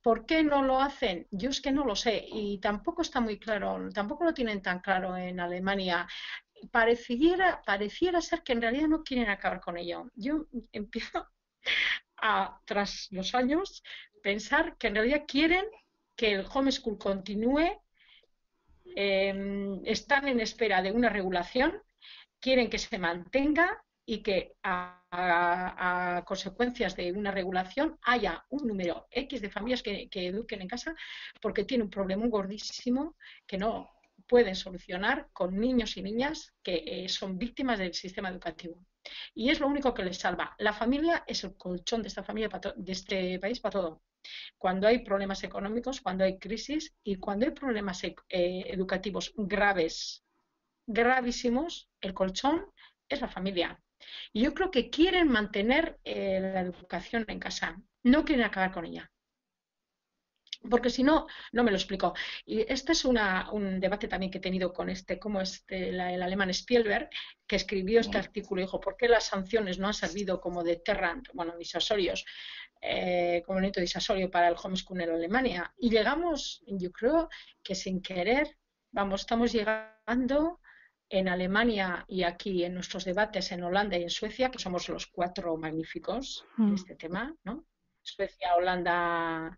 ¿Por qué no lo hacen? Yo es que no lo sé y tampoco está muy claro, tampoco lo tienen tan claro en Alemania. Pareciera ser que en realidad no quieren acabar con ello. Yo empiezo tras los años, pensar que en realidad quieren que el homeschool continúe, están en espera de una regulación, quieren que se mantenga y que a consecuencias de una regulación haya un número X de familias que eduquen en casa porque tiene un problema gordísimo que no pueden solucionar con niños y niñas que son víctimas del sistema educativo. Y es lo único que les salva. La familia es el colchón de esta familia, de este país para todo. Cuando hay problemas económicos, cuando hay crisis y cuando hay problemas educativos graves, gravísimos, el colchón es la familia. Y yo creo que quieren mantener la educación en casa, no quieren acabar con ella. Porque si no, no me lo explico. Y este es un debate también que he tenido con como el alemán Spielberg, que escribió este artículo y dijo, ¿por qué las sanciones no han servido como deterrent, bueno, disuasorios, como elemento disuasorio para el homeschool en Alemania? Y llegamos, yo creo que sin querer, estamos llegando en Alemania y aquí en nuestros debates en Holanda y en Suecia, que somos los cuatro magníficos en Mm. este tema, ¿no? Suecia, Holanda,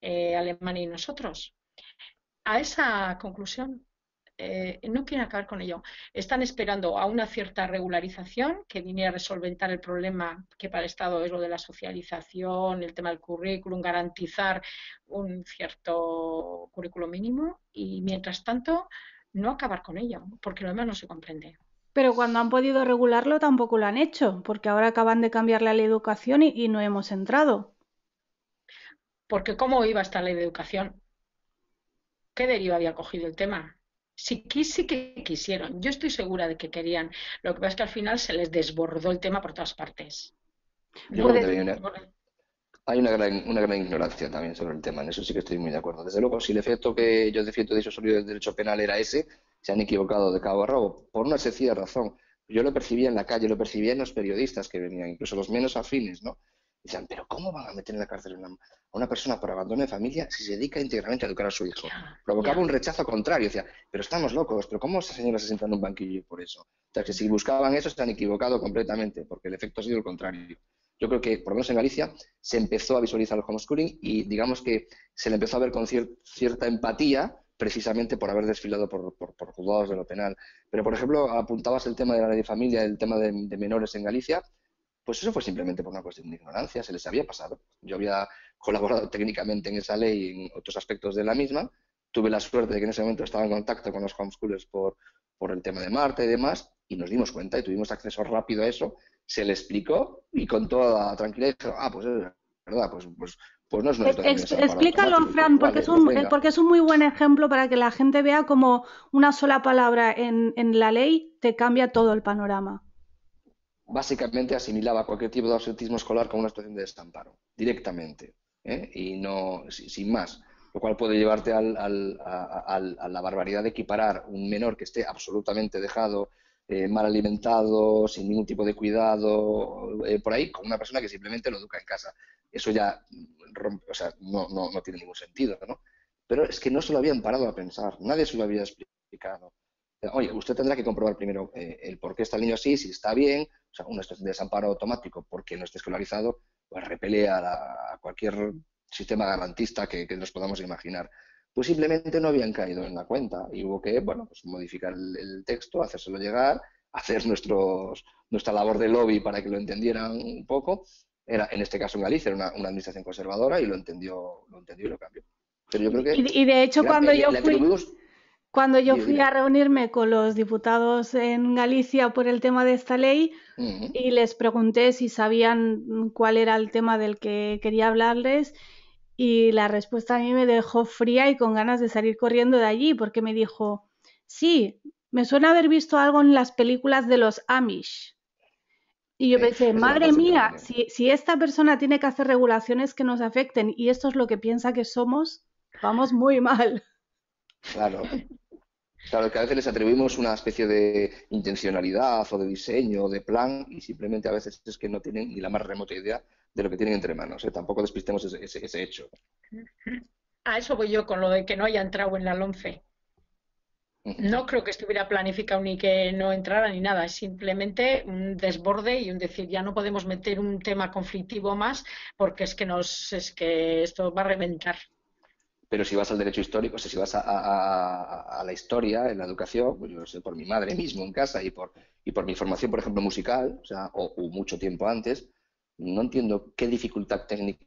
Alemania y nosotros, a esa conclusión. no quieren acabar con ello. Están esperando a una cierta regularización que viniera a resolventar el problema que para el Estado es lo de la socialización, el tema del currículum, garantizar un cierto currículo mínimo y, mientras tanto, no acabar con ello, porque lo demás no se comprende. Pero cuando han podido regularlo tampoco lo han hecho, porque ahora acaban de cambiar la ley de educación y no hemos entrado. Porque ¿cómo iba esta ley de educación? ¿Qué deriva había cogido el tema? Sí, sí que quisieron. Yo estoy segura de que querían. Lo que pasa es que al final se les desbordó el tema por todas partes. Yo creo que Pues, también hay una gran ignorancia también sobre el tema, en eso sí que estoy muy de acuerdo. Desde luego, si el efecto que yo defiendo de disuasorio del derecho penal era ese, se han equivocado de cabo a rabo, por una sencilla razón. Yo lo percibía en la calle, lo percibía en los periodistas que venían, incluso los menos afines, ¿no? Decían, pero ¿cómo van a meter en la cárcel a una persona por abandono de familia si se dedica íntegramente a educar a su hijo? Ya, Provocaba ya. un rechazo contrario, decía, pero estamos locos, pero ¿cómo esa señora se sienta en un banquillo por eso? O sea, que si buscaban eso se han equivocado completamente, porque el efecto ha sido el contrario. Yo creo que, por lo menos en Galicia, se empezó a visualizar el homeschooling y digamos que se le empezó a ver con cierta empatía precisamente por haber desfilado por juzgados de lo penal. Pero, por ejemplo, apuntabas el tema de la ley de familia, el tema de menores en Galicia, pues eso fue simplemente por una cuestión de ignorancia, se les había pasado. Yo había colaborado técnicamente en esa ley y en otros aspectos de la misma. Tuve la suerte de que en ese momento estaba en contacto con los homeschoolers por el tema de Marta y demás, y nos dimos cuenta y tuvimos acceso rápido a eso. Se le explicó y con toda la tranquilidad dijeron, ah, pues es verdad, pues no es una situación de desamparo Explícalo, automático. Y Fran, vale, pues venga. porque es un muy buen ejemplo para que la gente vea cómo una sola palabra en la ley te cambia todo el panorama. Básicamente asimilaba cualquier tipo de ausentismo escolar como una situación de desamparo, directamente, ¿eh? Y no, sin más, lo cual puede llevarte a la barbaridad de equiparar un menor que esté absolutamente dejado, mal alimentado, sin ningún tipo de cuidado, por ahí, con una persona que simplemente lo educa en casa. Eso ya rompe, o sea, no tiene ningún sentido, ¿no? Pero es que no se lo habían parado a pensar, nadie se lo había explicado. Oye, usted tendrá que comprobar primero el por qué está el niño así, si está bien, o sea, una situación de desamparo automático porque no esté escolarizado, pues repele a cualquier sistema garantista que nos podamos imaginar. Pues simplemente no habían caído en la cuenta y hubo que, bueno, pues modificar el texto, hacérselo llegar, hacer nuestra labor de lobby para que lo entendieran un poco. Era, en este caso en Galicia, era una administración conservadora y lo entendió y lo cambió. Pero yo creo que Y de hecho, le atribuimos... cuando yo Dime, fui a dime. reunirme con los diputados en Galicia por el tema de esta ley Uh-huh. y les pregunté si sabían cuál era el tema del que quería hablarles, y la respuesta a mí me dejó fría y con ganas de salir corriendo de allí, porque me dijo, sí, me suena haber visto algo en las películas de los Amish. Y yo pensé, Es de madre matarse por mía, dinero. si esta persona tiene que hacer regulaciones que nos afecten y esto es lo que piensa que somos, vamos muy mal. Claro, claro, que a veces les atribuimos una especie de intencionalidad o de diseño o de plan y simplemente a veces es que no tienen ni la más remota idea de lo que tienen entre manos, ¿eh? Tampoco despistemos ese hecho. A eso voy yo con lo de que no haya entrado en la LOMCE. Ujú. No creo que estuviera planificado ni que no entrara ni nada, es simplemente un desborde y un decir, ya no podemos meter un tema conflictivo más porque es que esto va a reventar. Pero si vas al derecho histórico, o sea, si vas a la historia, en la educación, pues yo lo sé por mi madre mismo en casa y por mi formación, por ejemplo, musical, o sea, o mucho tiempo antes, no entiendo qué dificultad técnica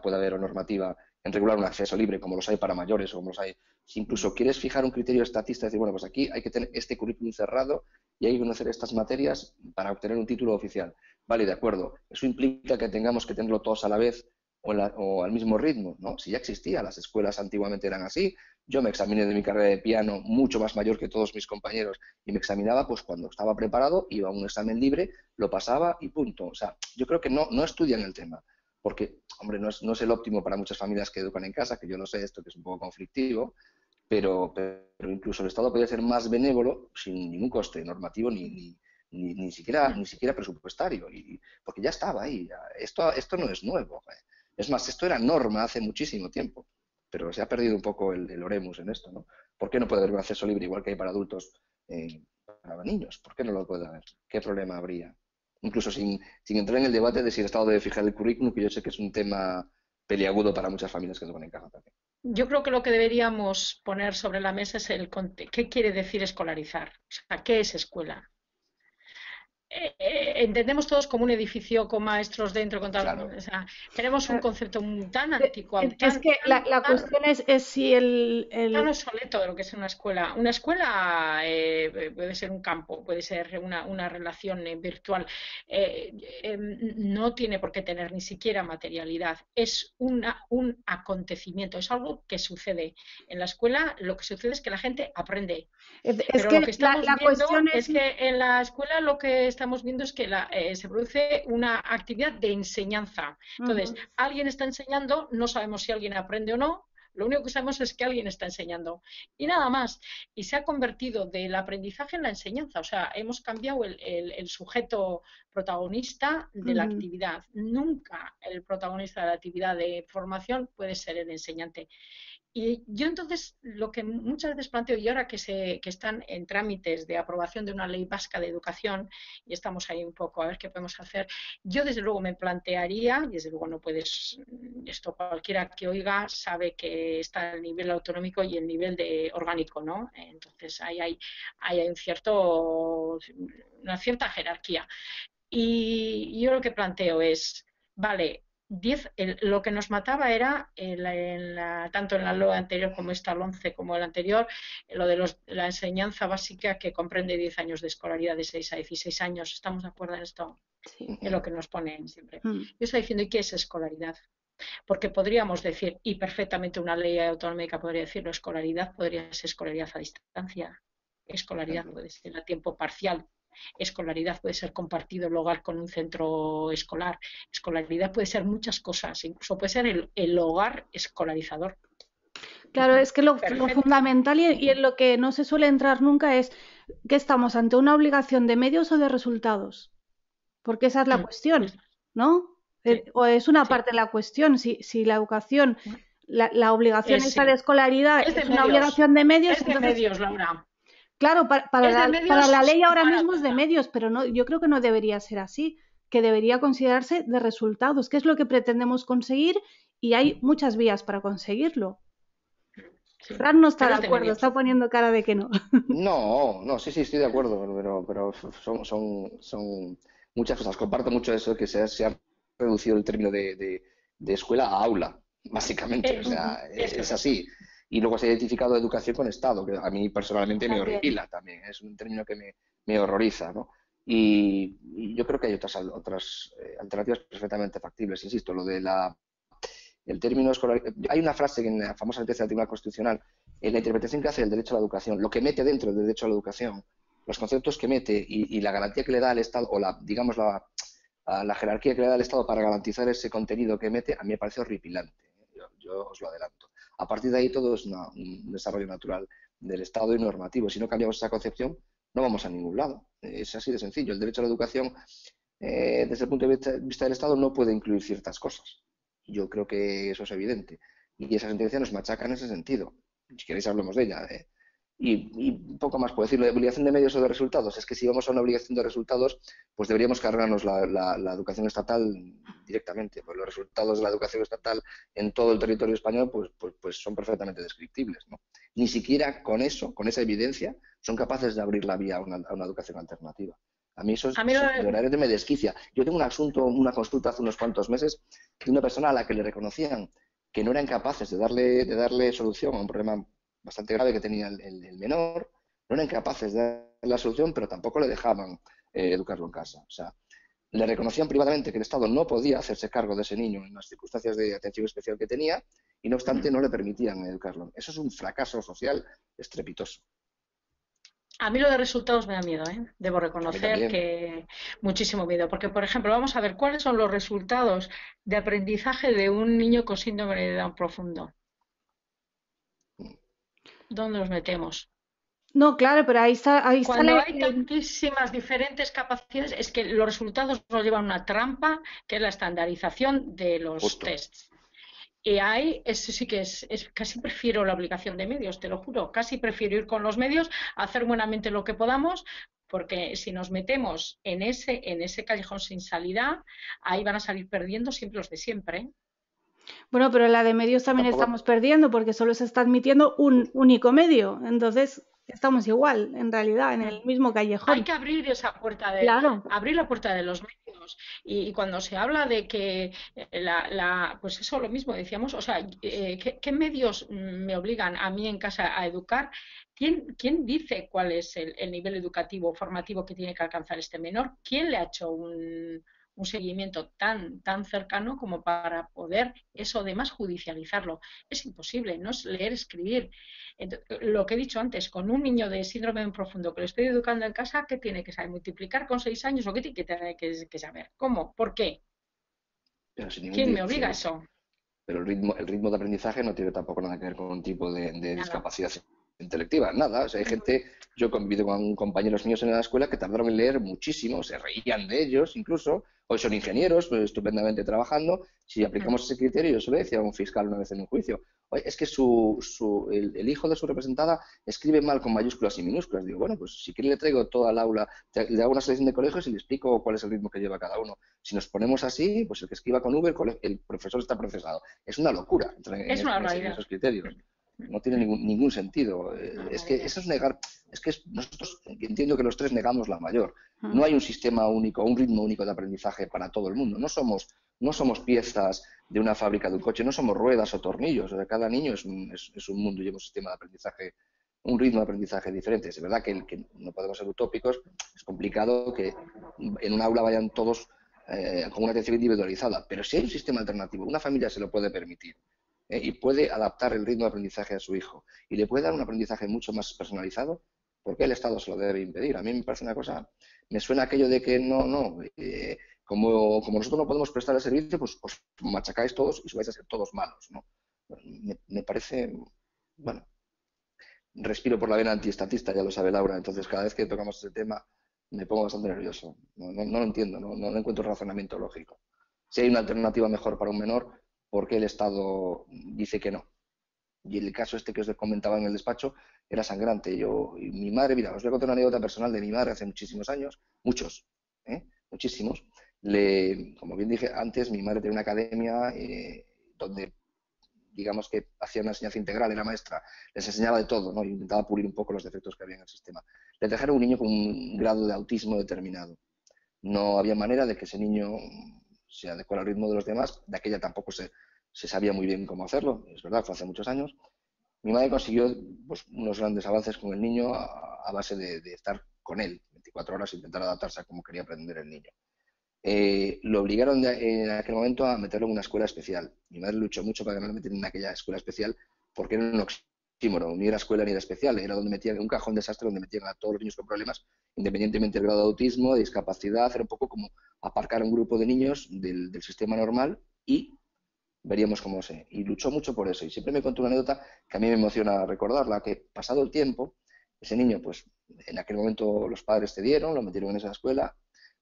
puede haber o normativa en regular un acceso libre como los hay para mayores o como los hay. Si incluso quieres fijar un criterio estatista, decir, bueno, pues aquí hay que tener este currículum cerrado y hay que conocer estas materias para obtener un título oficial. Vale, de acuerdo. Eso implica que tengamos que tenerlo todos a la vez o al mismo ritmo, ¿no? Si ya existía, las escuelas antiguamente eran así. Yo me examiné de mi carrera de piano mucho más mayor que todos mis compañeros y me examinaba pues cuando estaba preparado, iba a un examen libre, lo pasaba y punto. O sea, yo creo que no estudian el tema, porque, hombre, no es el óptimo para muchas familias que educan en casa, que yo lo sé esto, que es un poco conflictivo, pero incluso el Estado podría ser más benévolo sin ningún coste normativo ni siquiera presupuestario, porque ya estaba ahí. Esto no es nuevo. Es más, esto era norma hace muchísimo tiempo, pero se ha perdido un poco el oremus en esto, ¿no? ¿Por qué no puede haber un acceso libre igual que hay para adultos, para niños? ¿Por qué no lo puede haber? ¿Qué problema habría? Incluso sin entrar en el debate de si el Estado debe fijar el currículum, que yo sé que es un tema peliagudo para muchas familias que educan en casa también. Yo creo que lo que deberíamos poner sobre la mesa es qué quiere decir escolarizar, o sea, qué es escuela. Entendemos todos como un edificio con maestros dentro, con tal, Claro. o sea, tenemos un concepto tan anticuado, Es que la cuestión es si tan obsoleto de lo que es una escuela. Una escuela puede ser un campo, puede ser una relación virtual. No tiene por qué tener ni siquiera materialidad. Es un acontecimiento, es algo que sucede. En la escuela lo que sucede es que la gente aprende. es Pero que lo que estamos la viendo cuestión es que en la escuela lo que estamos viendo es que se produce una actividad de enseñanza. Entonces, Ujú. alguien está enseñando, no sabemos si alguien aprende o no, lo único que sabemos es que alguien está enseñando. Y nada más. Y se ha convertido del aprendizaje en la enseñanza. O sea, hemos cambiado el sujeto protagonista de la Ujú. actividad. Nunca el protagonista de la actividad de formación puede ser el enseñante. Y yo entonces lo que muchas veces planteo, y ahora que están en trámites de aprobación de una ley vasca de educación, y estamos ahí un poco a ver qué podemos hacer, yo desde luego me plantearía, y desde luego no puedes, esto cualquiera que oiga sabe que está el nivel autonómico y el nivel de orgánico, ¿no? Entonces ahí hay una cierta jerarquía. Y yo lo que planteo es, vale, lo que nos mataba era, tanto en la LOA anterior como esta, el 11, como el anterior, lo de la enseñanza básica que comprende 10 años de escolaridad de 6 a 16 años. ¿Estamos de acuerdo en esto? Sí. Es lo que nos ponen siempre. Mm. Yo estoy diciendo, ¿y qué es escolaridad? Porque podríamos decir, y perfectamente una ley autonómica podría decirlo, escolaridad podría ser escolaridad a distancia, escolaridad puede ser a tiempo parcial, escolaridad puede ser compartido el hogar con un centro escolar, escolaridad puede ser muchas cosas, incluso puede ser el hogar escolarizador. Claro, es que lo Perfecto. fundamental y en lo que no se suele entrar nunca es que estamos ante una obligación de medios o de resultados, porque esa es la cuestión, ¿no? Sí, O es una sí. parte de la cuestión, si la educación, la obligación esa de Sí. escolaridad Es de es una medios. obligación de medios, Es de entonces, medios, Laura. claro, Es de para la medios ley ahora para mismo es de tonta. medios, pero no, yo creo que no debería ser así, que debería considerarse de resultados, que es lo que pretendemos conseguir y hay muchas vías para conseguirlo. Sí. Fran no está Pero de es de acuerdo, medios. está poniendo cara de que no. No, no, sí, sí, estoy de acuerdo, pero son muchas cosas. Comparto mucho eso, que se ha reducido el término de escuela a aula, básicamente. O Eso, sea, eso es es. así. Y luego se ha identificado educación con Estado, que a mí personalmente me También. horripila también. Es un término que me horroriza, ¿no? Y yo creo que hay otras alternativas perfectamente factibles. Insisto, lo de el término escolar. Hay una frase en la famosa sentencia del Tribunal Constitucional, en la interpretación que hace del derecho a la educación, lo que mete dentro del derecho a la educación, los conceptos que mete y la garantía que le da al Estado, o digamos la jerarquía que le da al Estado para garantizar ese contenido que mete, a mí me parece horripilante. Yo os lo adelanto. A partir de ahí todo es un desarrollo natural del Estado y normativo. Si no cambiamos esa concepción, no vamos a ningún lado. Es así de sencillo. El derecho a la educación, desde el punto de vista del Estado, no puede incluir ciertas cosas. Yo creo que eso es evidente. Y esa sentencia nos machaca en ese sentido. Si queréis hablemos de ella. Y poco más puedo decir. Lo de obligación de medios o de resultados. Es que si vamos a una obligación de resultados, pues deberíamos cargarnos la educación estatal directamente. Pues los resultados de la educación estatal en todo el territorio español pues son perfectamente descriptibles, ¿no? Ni siquiera con eso, con esa evidencia, son capaces de abrir la vía a una educación alternativa. A mí eso A mí lo de verdad me desquicia. Yo tengo un asunto, una consulta hace unos cuantos meses de una persona a la que le reconocían que no eran capaces de darle solución a un problema bastante grave que tenía el menor, no eran capaces de darle la solución, pero tampoco le dejaban educarlo en casa. O sea, le reconocían privadamente que el Estado no podía hacerse cargo de ese niño en las circunstancias de atención especial que tenía y no obstante no le permitían educarlo. Eso es un fracaso social estrepitoso. A mí lo de resultados me da miedo, ¿eh? Debo A mí reconocer también. que muchísimo miedo, porque por ejemplo, vamos a ver cuáles son los resultados de aprendizaje de un niño con síndrome de Down profundo. ¿Dónde los metemos? No, claro, pero ahí Cuando sale hay tantísimas diferentes capacidades, es que los resultados nos llevan a una trampa, que es la estandarización de los Justo. tests. Y ahí, eso sí que casi prefiero la obligación de medios, te lo juro, casi prefiero ir con los medios, hacer buenamente lo que podamos, porque si nos metemos en ese callejón sin salida, ahí van a salir perdiendo siempre los de siempre, ¿eh? Bueno, pero la de medios también Tampoco, estamos perdiendo porque solo se está admitiendo un único medio. Entonces, estamos igual, en realidad, en el Mm. mismo Hay callejón. que abrir esa puerta Claro. abrir la puerta de los medios. Y cuando se habla de que pues eso lo mismo decíamos, o sea, ¿qué medios me obligan a mí en casa a educar? ¿Quién dice cuál es el nivel educativo, formativo que tiene que alcanzar este menor? ¿Quién le ha hecho un seguimiento tan cercano como para poder eso además judicializarlo? Es imposible, no es leer, escribir. Lo que he dicho antes, con un niño de síndrome profundo que le estoy educando en casa, ¿qué tiene que saber? ¿Multiplicar con 6 años o qué tiene que tener que saber? ¿Cómo? ¿Por qué? pero sin ningún ¿Quién me tipo, obliga a eso? pero el ritmo de aprendizaje no tiene tampoco nada que ver con un tipo de Nada. discapacidad intelectiva, nada. O sea, hay gente, yo convivo con compañeros míos en la escuela que tardaron en leer muchísimo, se reían de ellos incluso, hoy son ingenieros, pues, estupendamente trabajando. Si aplicamos ese criterio, yo se lo decía a un fiscal una vez en un juicio, oye, es que el hijo de su representada escribe mal con mayúsculas y minúsculas. Digo, bueno, pues si quiere le traigo toda el aula, le hago una selección de colegios y le explico cuál es el ritmo que lleva cada uno. Si nos ponemos así, pues el que escriba con V, el profesor está procesado. Es una locura entrar Es una en realidad. esos criterios. No tiene ningún sentido. Una Es que realidad. eso es negar, nosotros entiendo que los tres negamos la mayor. Mm. No hay un sistema único, un ritmo único de aprendizaje para todo el mundo. No somos piezas de una fábrica de un coche, no somos ruedas o tornillos. O sea, cada niño es un mundo y un sistema de aprendizaje, un ritmo de aprendizaje diferente. Es verdad que no podemos ser utópicos, es complicado que en un aula vayan todos con una atención individualizada, pero si hay un sistema alternativo, una familia se lo puede permitir y puede adaptar el ritmo de aprendizaje a su hijo y le puede dar un aprendizaje mucho más personalizado, ¿por qué el Estado se lo debe impedir? A mí me parece una cosa, me suena aquello de que como nosotros no podemos prestar el servicio, pues os machacáis todos y vais a ser todos malos, ¿no? Me parece, bueno, respiro por la vena antiestatista, ya lo sabe Laura, entonces cada vez que tocamos ese tema me pongo bastante nervioso. No lo entiendo, no encuentro razonamiento lógico. Si hay una alternativa mejor para un menor, ¿por qué el Estado dice que no? Y el caso este que os comentaba en el despacho era sangrante. Y mi madre, mira, os voy a contar una anécdota personal de mi madre hace muchísimos años, muchos, muchísimos. Como bien dije antes, mi madre tenía una academia donde digamos que hacía una enseñanza integral, era maestra, les enseñaba de todo, ¿no? Y intentaba pulir un poco los defectos que había en el sistema. Les dejaron un niño con un grado de autismo determinado. No había manera de que ese niño se adecuara al ritmo de los demás, de aquella tampoco se sabía muy bien cómo hacerlo, es verdad, fue hace muchos años. Mi madre consiguió pues, unos grandes avances con el niño a base de estar con él 24 horas e intentar adaptarse a cómo quería aprender el niño. Lo obligaron en aquel momento a meterlo en una escuela especial. Mi madre luchó mucho para que no lo metieran en aquella escuela especial porque era un oxímoron, ni era escuela ni era especial, era donde metían un cajón desastre donde metían a todos los niños con problemas, independientemente del grado de autismo, de discapacidad, era un poco como aparcar un grupo de niños del sistema normal y veríamos cómo se. Y luchó mucho por eso. Y siempre me contó una anécdota que a mí me emociona recordarla, que pasado el tiempo, ese niño, pues en aquel momento los padres cedieron, lo metieron en esa escuela,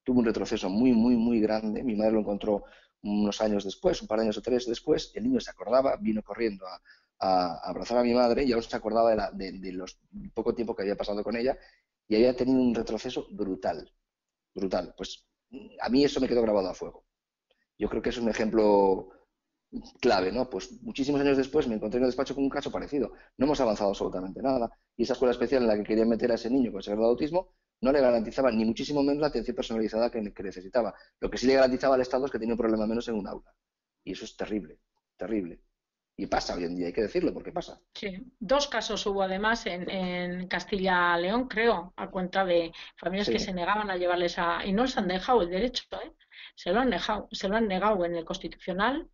tuvo un retroceso muy, muy, muy grande. Mi madre lo encontró unos años después, un par de años o 3 después. El niño se acordaba, vino corriendo a abrazar a mi madre y aún se acordaba de los poco tiempo que había pasado con ella y había tenido un retroceso brutal, brutal. Pues a mí eso me quedó grabado a fuego. Yo creo que es un ejemplo clave, ¿no? Pues muchísimos años después me encontré en el despacho con un caso parecido. No hemos avanzado absolutamente nada. Y esa escuela especial en la que querían meter a ese niño con ese grado de autismo no le garantizaba ni muchísimo menos la atención personalizada que necesitaba. Lo que sí le garantizaba al Estado es que tenía un problema menos en un aula. Y eso es terrible, terrible. Y pasa hoy en día, hay que decirlo, porque pasa. Sí, 2 casos hubo además en Castilla-León, creo, a cuenta de familias que se Sí. negaban a llevarles a... Y no les han dejado el derecho, ¿eh? Se lo han negado en el Constitucional.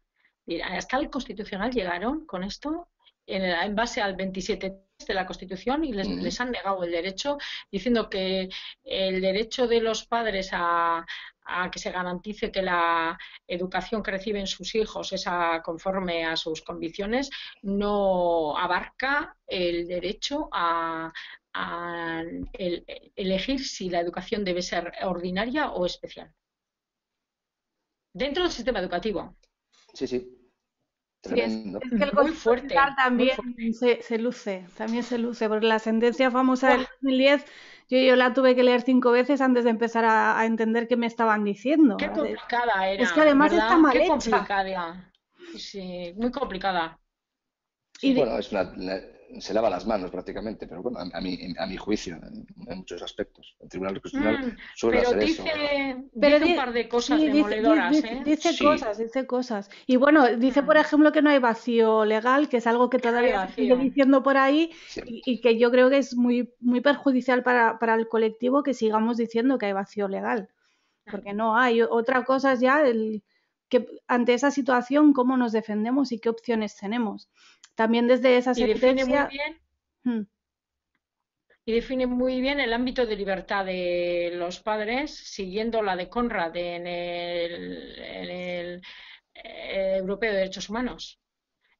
Y hasta el Constitucional llegaron con esto en base al 27 de la Constitución y les han negado el derecho, diciendo que el derecho de los padres a que se garantice que la educación que reciben sus hijos es conforme a sus convicciones, no abarca el derecho a elegir si la educación debe ser ordinaria o especial. Dentro del sistema educativo. Sí, sí. Sí, Tremendo. es que el Muy fuerte, Constitucional muy también fuerte. se luce, porque la sentencia famosa del ¡Buah! 2010, yo la tuve que leer 5 veces antes de empezar a entender qué me estaban diciendo. Qué complicada Es que era, además está ¿verdad? mal Qué hecha. complicada. sí, muy complicada. Y Sí. Bueno, se lava las manos prácticamente, pero bueno, a mi juicio, en muchos aspectos. El Tribunal Constitucional Mm, suele pero hacer eso. Pero dice un par de cosas sí, demoledoras, ¿eh? dice Sí, cosas, dice cosas. Y bueno, dice, por Mm, ejemplo, que no hay vacío legal, que es algo que que no hay todavía se sigue vacío. diciendo por ahí cierto. y que yo creo que es muy perjudicial para el colectivo que sigamos diciendo que hay vacío legal, porque Mm. no hay. Otra cosa es ya que ante esa situación cómo nos defendemos y qué opciones tenemos. También desde esa Y define muy sentencia. bien mm, Y define muy bien el ámbito de libertad de los padres, siguiendo la de Conrad en el Europeo de Derechos Humanos,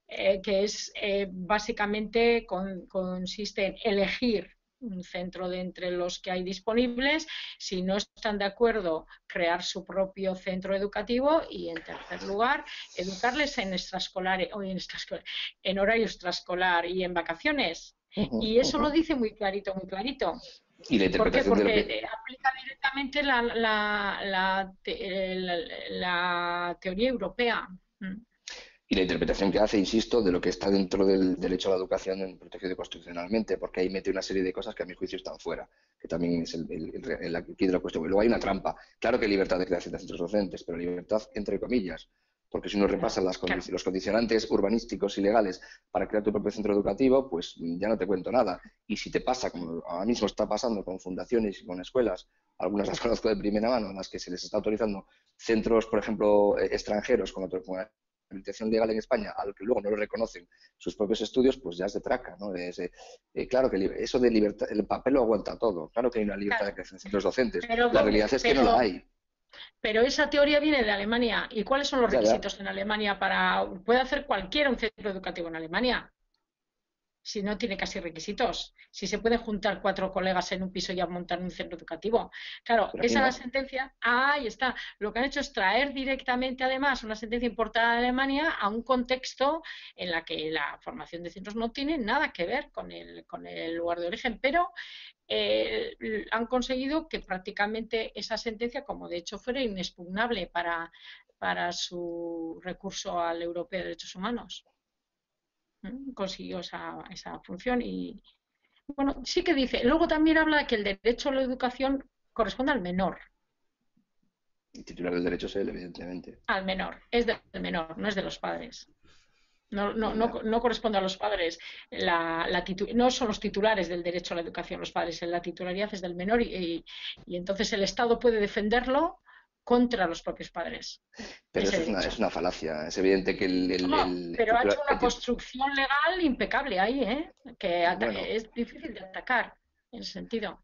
que es básicamente consiste en elegir un centro de entre los que hay disponibles, si no están de acuerdo, crear su propio centro educativo y, en tercer lugar, educarles en extraescolar o en horario extraescolar y en vacaciones. Ujú, Y eso ujú. lo dice muy clarito, muy clarito. Y la ¿Por qué? interpretación de lo Porque que aplica directamente la teoría europea. Mm. y la interpretación que hace, insisto, de lo que está dentro del derecho a la educación protegido constitucionalmente, porque ahí mete una serie de cosas que a mi juicio están fuera, que también es el quid de la cuestión. Y luego hay una trampa. Claro que hay libertad de creación de centros docentes, pero libertad entre comillas, porque si uno repasa Claro. los condicionantes urbanísticos y legales para crear tu propio centro educativo, pues ya no te cuento nada. Y si te pasa, como ahora mismo está pasando con fundaciones y con escuelas, algunas las conozco de primera mano, en las que se les está autorizando centros, por ejemplo, extranjeros con habilitación legal en España, al que luego no lo reconocen sus propios estudios, pues ya es de traca, ¿no? Claro que eso de libertad, el papel lo aguanta todo, claro que hay una libertad de Claro. creación de centros docentes, Pero, la realidad es que no la pero, hay. pero esa teoría viene de Alemania. ¿Y cuáles son los Ya, ya, requisitos en Alemania para... Puede hacer cualquiera un centro educativo en Alemania, si no tiene casi requisitos, si se pueden juntar 4 colegas en un piso y montar un centro educativo. Claro, pero aquí esa es la no. sentencia, ahí está. Lo que han hecho es traer directamente, además, una sentencia importada de Alemania a un contexto en la que la formación de centros no tiene nada que ver con el lugar de origen, pero han conseguido que prácticamente esa sentencia, como de hecho fuera inexpugnable para su recurso al Europeo de Derechos Humanos, consiguió esa función y, bueno, sí que dice, luego también habla de que el derecho a la educación corresponde El titular del derecho es él, evidentemente. es del menor, no es de los padres. No, no, no, Ya. no corresponde a los padres. No son los titulares del derecho a la educación los padres, la titularidad es del menor y entonces el Estado puede defenderlo contra los propios padres, Pero ese eso es derecho. una falacia. Es evidente que No, el pero ha hecho titular, una construcción legal impecable ahí, ¿eh? Que bueno, es difícil de atacar en ese sentido.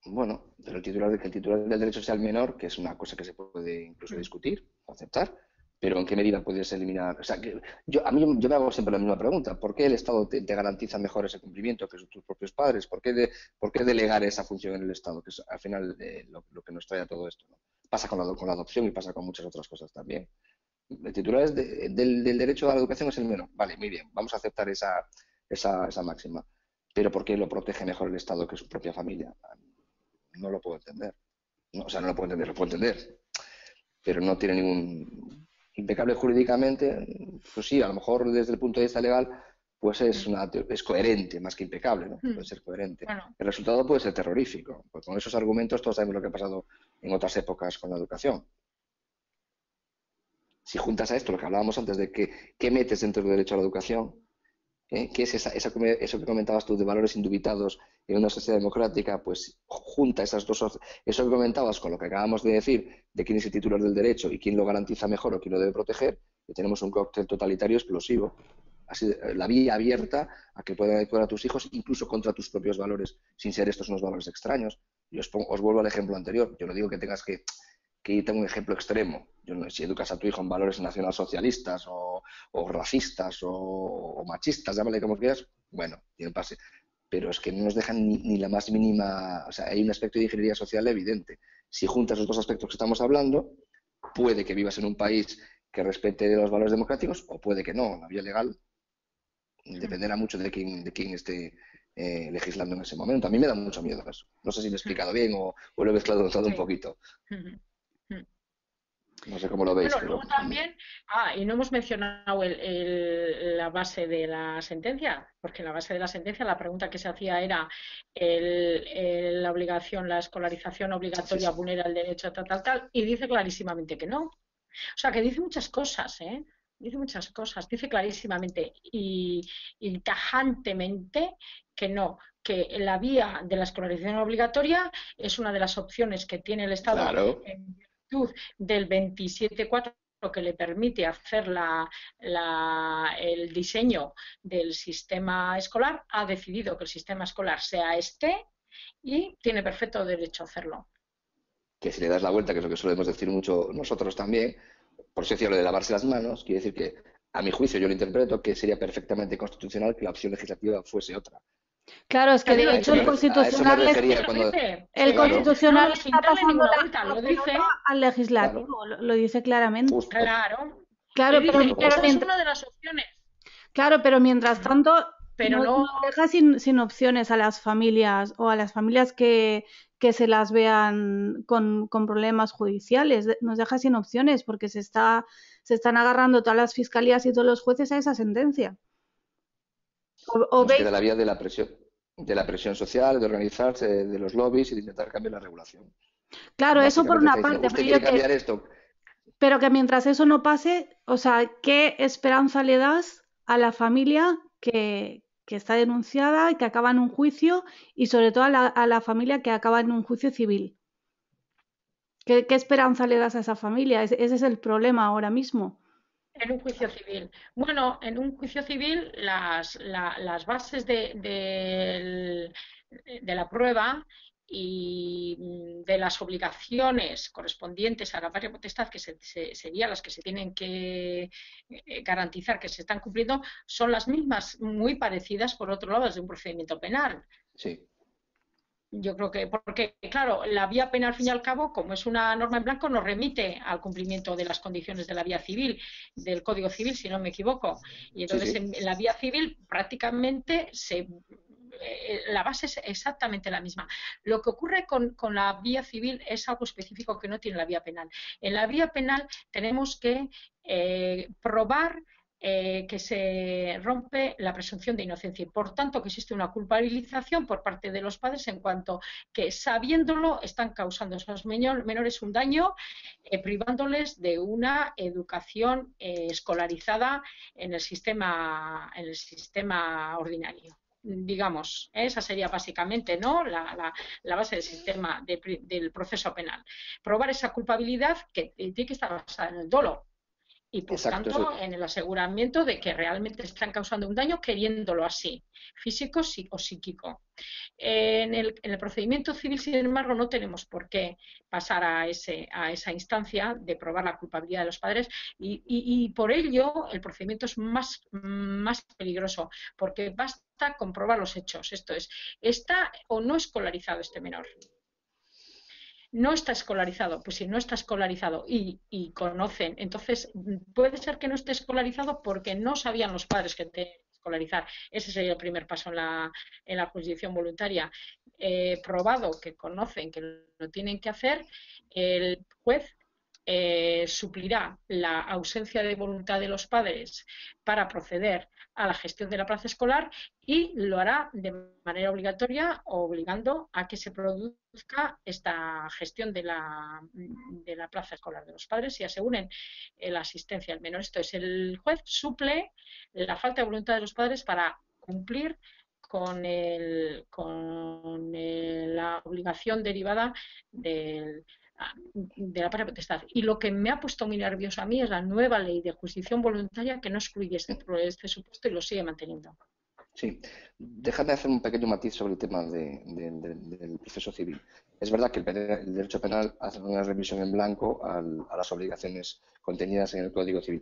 bueno, pero que el titular del derecho sea el menor, que es una cosa que se puede incluso Mm. discutir, aceptar, pero ¿en qué medida puedes eliminar? O sea, yo me hago siempre la misma pregunta. ¿Por qué el Estado te garantiza mejor ese cumplimiento que tus propios padres? ¿Por qué delegar esa función en el Estado? Que es al final lo que nos trae a todo esto, ¿no? Pasa con la adopción y pasa con muchas otras cosas también. El titular del derecho a la educación es el menor. Vale, muy bien, vamos a aceptar esa máxima. Pero ¿por qué lo protege mejor el Estado que su propia familia? No lo puedo entender. No, o sea, no lo puedo entender, lo puedo entender, pero no tiene ningún... Impecable jurídicamente, pues sí, a lo mejor desde el punto de vista legal, pues Mm. es coherente, más que impecable, ¿no? Puede Mm. ser coherente. Bueno, El resultado puede ser terrorífico, pues con esos argumentos todos sabemos lo que ha pasado en otras épocas con la educación. Si juntas a esto lo que hablábamos antes de qué metes dentro del derecho a la educación, ¿qué es eso que comentabas tú de valores indubitados en una sociedad democrática? Pues junta eso que comentabas con lo que acabamos de decir de quién es el titular del derecho y quién lo garantiza mejor o quién lo debe proteger, y tenemos un cóctel totalitario explosivo. Así, la vía abierta a que puedan educar a tus hijos incluso contra tus propios valores, sin ser estos unos valores extraños. Y os vuelvo al ejemplo anterior. Yo no digo que tengas que irte a un ejemplo extremo. Yo no, si educas a tu hijo en valores nacionalsocialistas o racistas o machistas, llámale como quieras, bueno, tiene pase. Pero es que no nos dejan ni la más mínima... O sea, hay un aspecto de ingeniería social evidente. Si juntas los dos aspectos que estamos hablando, puede que vivas en un país que respete los valores democráticos o puede que no. La vía legal dependerá mucho de quién esté legislando en ese momento. A mí me da mucho miedo eso. No sé si me he explicado bien o lo he mezclado todo un sí. poquito. No sé cómo lo veis, Bueno, pero... luego también, y no hemos mencionado la base de la sentencia, porque la base de la sentencia, la pregunta que se hacía era la obligación, la escolarización Sí, obligatoria sí. vulnera el derecho tal, tal, tal, y dice clarísimamente que no. O sea, que dice muchas cosas, ¿eh? Dice muchas cosas, dice clarísimamente y tajantemente que no, que la vía de la escolarización obligatoria es una de las opciones que tiene el Estado Claro, en virtud del 27.4 que le permite hacer el diseño del sistema escolar, ha decidido que el sistema escolar sea este y tiene perfecto derecho a hacerlo. que si le das la vuelta, que es lo que solemos decir mucho nosotros también, por eso decía lo de lavarse las manos, quiere decir que, a mi juicio, yo lo interpreto que sería perfectamente constitucional que la opción legislativa fuese otra. Claro, es que También lo de A hecho eso dice, me, a eso me el también refería lo cuando... dice, Claro, no, Constitucional no, le sin está darle pasando ninguna vuelta, la lo pelota dice, al claro, legislativo, lo dice claramente. justo. claro, y Claro, dice, Luego, esa es una de las opciones, claro, pero mientras tanto pero no, nos deja sin opciones a las familias o a las familias que se las vean con problemas judiciales. Nos deja sin opciones porque se están agarrando todas las fiscalías y todos los jueces a esa sentencia. O nos veis, queda la vía de la presión social, de organizarse, de los lobbies y de intentar cambiar la regulación. claro, eso por Básicamente una está diciendo, parte, usted quiere cambiar esto, pero que mientras eso no pase, o sea, ¿qué esperanza le das a la familia que está denunciada y que acaba en un juicio y sobre todo a la familia que acaba en un juicio civil? ¿Qué esperanza le das a esa familia? Ese es el problema ahora mismo. en un juicio civil. Bueno, en un juicio civil las bases de la prueba y de las obligaciones correspondientes a la patria potestad, que serían las que se tienen que garantizar que se están cumpliendo, son las mismas, muy parecidas, por otro lado, desde un procedimiento penal. sí, Yo creo que, porque, claro, la vía penal, al fin y al cabo, como es una norma en blanco, nos remite al cumplimiento de las condiciones de la vía civil, del Código Civil, si no me equivoco. Y sí, entonces, sí, en la vía civil, prácticamente la base es exactamente la misma. Lo que ocurre con la vía civil es algo específico que no tiene la vía penal. En la vía penal tenemos que probar que se rompe la presunción de inocencia y, por tanto, que existe una culpabilización por parte de los padres en cuanto que, sabiéndolo, están causando a esos menores un daño, privándoles de una educación escolarizada en el sistema ordinario. Digamos, esa sería básicamente, ¿no?, la base del sistema del proceso penal. Probar esa culpabilidad que tiene que estar basada en el dolo y, por exacto, eso, tanto, en el aseguramiento de que realmente están causando un daño queriéndolo así, físico o psíquico. En el procedimiento civil, sin embargo, no tenemos por qué pasar a esa instancia de probar la culpabilidad de los padres y por ello el procedimiento es más peligroso, porque basta comprobar los hechos. Esto es, ¿está o no escolarizado este menor? No está escolarizado, pues si no está escolarizado y conocen, entonces puede ser que no esté escolarizado porque no sabían los padres que te escolarizar. Ese sería el primer paso en la jurisdicción voluntaria. Probado que conocen que lo tienen que hacer, el juez suplirá la ausencia de voluntad de los padres para proceder a la gestión de la plaza escolar y lo hará de manera obligatoria, obligando a que se produzca esta gestión de la plaza escolar de los padres y aseguren la asistencia al menor. Esto es, el juez suple la falta de voluntad de los padres para cumplir con la obligación derivada de la patria potestad. Y lo que me ha puesto muy nervioso a mí es la nueva ley de jurisdicción voluntaria que no excluye este supuesto y lo sigue manteniendo. sí. Déjame hacer un pequeño matiz sobre el tema del proceso civil. Es verdad que el derecho penal hace una revisión en blanco a las obligaciones contenidas en el Código Civil.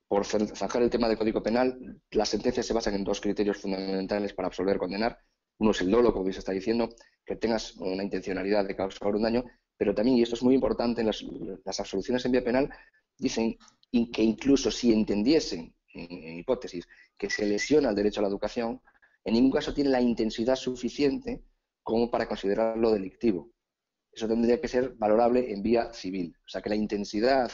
Por zanjar el tema del Código Penal, las sentencias se basan en dos criterios fundamentales para absolver o condenar. Uno es el dolo, como se está diciendo, que tengas una intencionalidad de causar un daño, pero también, y esto es muy importante, las absoluciones en vía penal dicen que incluso si entendiesen, en hipótesis, que se lesiona el derecho a la educación, en ningún caso tiene la intensidad suficiente como para considerarlo delictivo. Eso tendría que ser valorable en vía civil. O sea, que la intensidad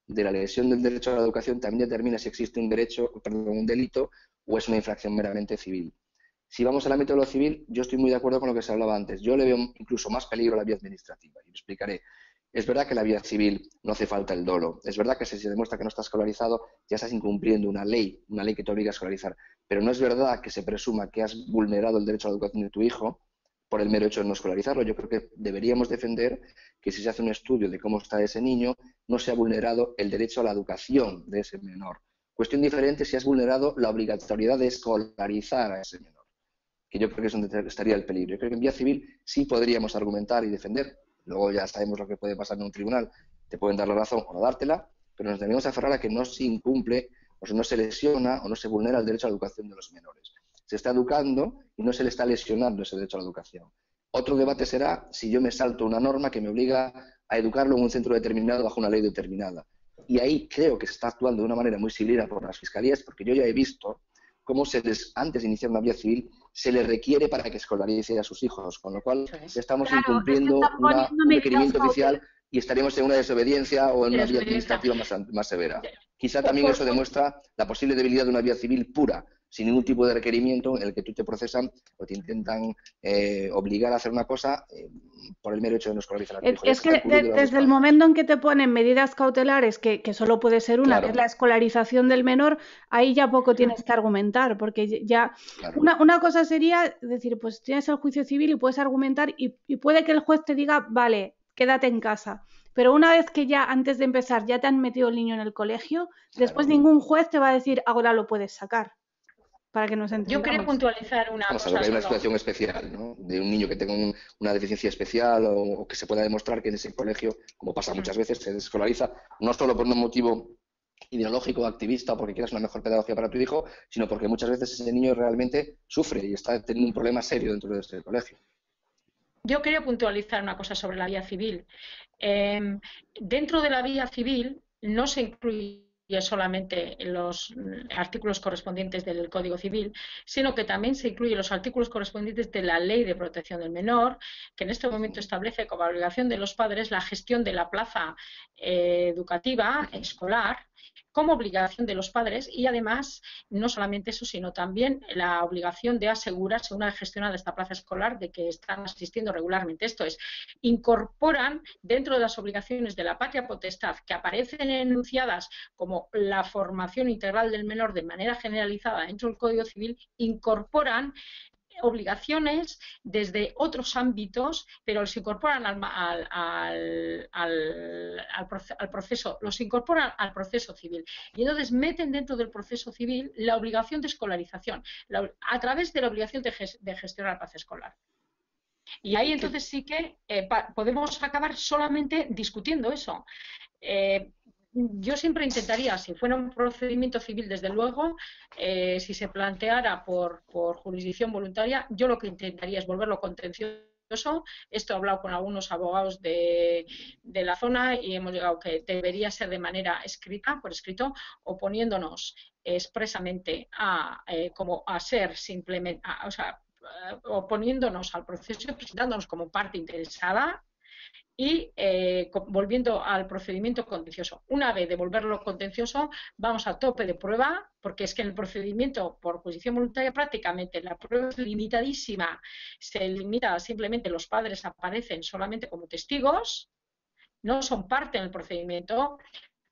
de la lesión del derecho a la educación también determina si existe un delito o es una infracción meramente civil. Si vamos al ámbito de lo civil, yo estoy muy de acuerdo con lo que se hablaba antes. Yo le veo incluso más peligro a la vía administrativa, y lo explicaré. Es verdad que en la vía civil no hace falta el dolo. Es verdad que si se demuestra que no estás escolarizado, ya estás incumpliendo una ley que te obliga a escolarizar. Pero no es verdad que se presuma que has vulnerado el derecho a la educación de tu hijo por el mero hecho de no escolarizarlo. Yo creo que deberíamos defender que si se hace un estudio de cómo está ese niño, no se ha vulnerado el derecho a la educación de ese menor. Cuestión diferente si has vulnerado la obligatoriedad de escolarizar a ese menor, que yo creo que es donde estaría el peligro. Yo creo que en vía civil sí podríamos argumentar y defender. Luego ya sabemos lo que puede pasar en un tribunal. Te pueden dar la razón o no dártela, pero nos debemos aferrar a que no se incumple, o sea, no se lesiona o no se vulnera el derecho a la educación de los menores. Se está educando y no se le está lesionando ese derecho a la educación. Otro debate será si yo me salto una norma que me obliga a educarlo en un centro determinado bajo una ley determinada. Y ahí creo que se está actuando de una manera muy civilina por las fiscalías, porque yo ya he visto cómo antes de iniciar una vía civil se le requiere para que escolarice a sus hijos, con lo cual estamos incumpliendo un requerimiento oficial y estaremos en una desobediencia o en una vía administrativa más severa. Quizá también eso demuestra la posible debilidad de una vía civil pura, sin ningún tipo de requerimiento en el que tú te procesan o te intentan obligar a hacer una cosa por el mero hecho de no escolarizar a tu hijo. Es que desde el momento en que te ponen medidas cautelares, que solo puede ser una, claro, que es la escolarización del menor, ahí ya poco tienes que argumentar, porque ya claro, una cosa sería decir, pues tienes el juicio civil y puedes argumentar y puede que el juez te diga, vale, quédate en casa. Pero una vez que ya, antes de empezar, ya te han metido el niño en el colegio, después ningún juez te va a decir, ahora lo puedes sacar. Para que nos entendamos. Yo quería puntualizar una cosa. Hay una situación especial, ¿no? De un niño que tenga una deficiencia especial o que se pueda demostrar que en ese colegio, como pasa muchas veces, se desescolariza, no solo por un motivo ideológico, activista, o porque quieras una mejor pedagogía para tu hijo, sino porque muchas veces ese niño realmente sufre y está teniendo un problema serio dentro de ese colegio. Yo quería puntualizar una cosa sobre la vía civil. Dentro de la vía civil no se incluye solamente los artículos correspondientes del Código Civil, sino que también se incluyen los artículos correspondientes de la Ley de Protección del Menor, que en este momento establece como obligación de los padres la gestión de la plaza educativa escolar, como obligación de los padres, y además no solamente eso, sino también la obligación de asegurarse una vez gestionada esta plaza escolar de que están asistiendo regularmente. Esto es, incorporan dentro de las obligaciones de la patria potestad que aparecen enunciadas como la formación integral del menor de manera generalizada dentro del Código Civil, incorporan obligaciones desde otros ámbitos, pero los incorporan al proceso, los incorporan al proceso civil. Y entonces meten dentro del proceso civil la obligación de escolarización, a través de la obligación de gestionar la paz escolar. Y ahí entonces sí que podemos acabar solamente discutiendo eso. Yo siempre intentaría, si fuera un procedimiento civil, desde luego, si se planteara por jurisdicción voluntaria, yo lo que intentaría es volverlo contencioso. Esto he hablado con algunos abogados de la zona y hemos llegado a que debería ser de manera escrita, por escrito, oponiéndonos expresamente como a ser simplemente, o sea, oponiéndonos al proceso, presentándonos como parte interesada y volviendo al procedimiento contencioso. Una vez de volverlo contencioso, vamos a tope de prueba, porque es que en el procedimiento por jurisdicción voluntaria prácticamente la prueba es limitadísima, se limita simplemente, los padres aparecen solamente como testigos, no son parte del procedimiento.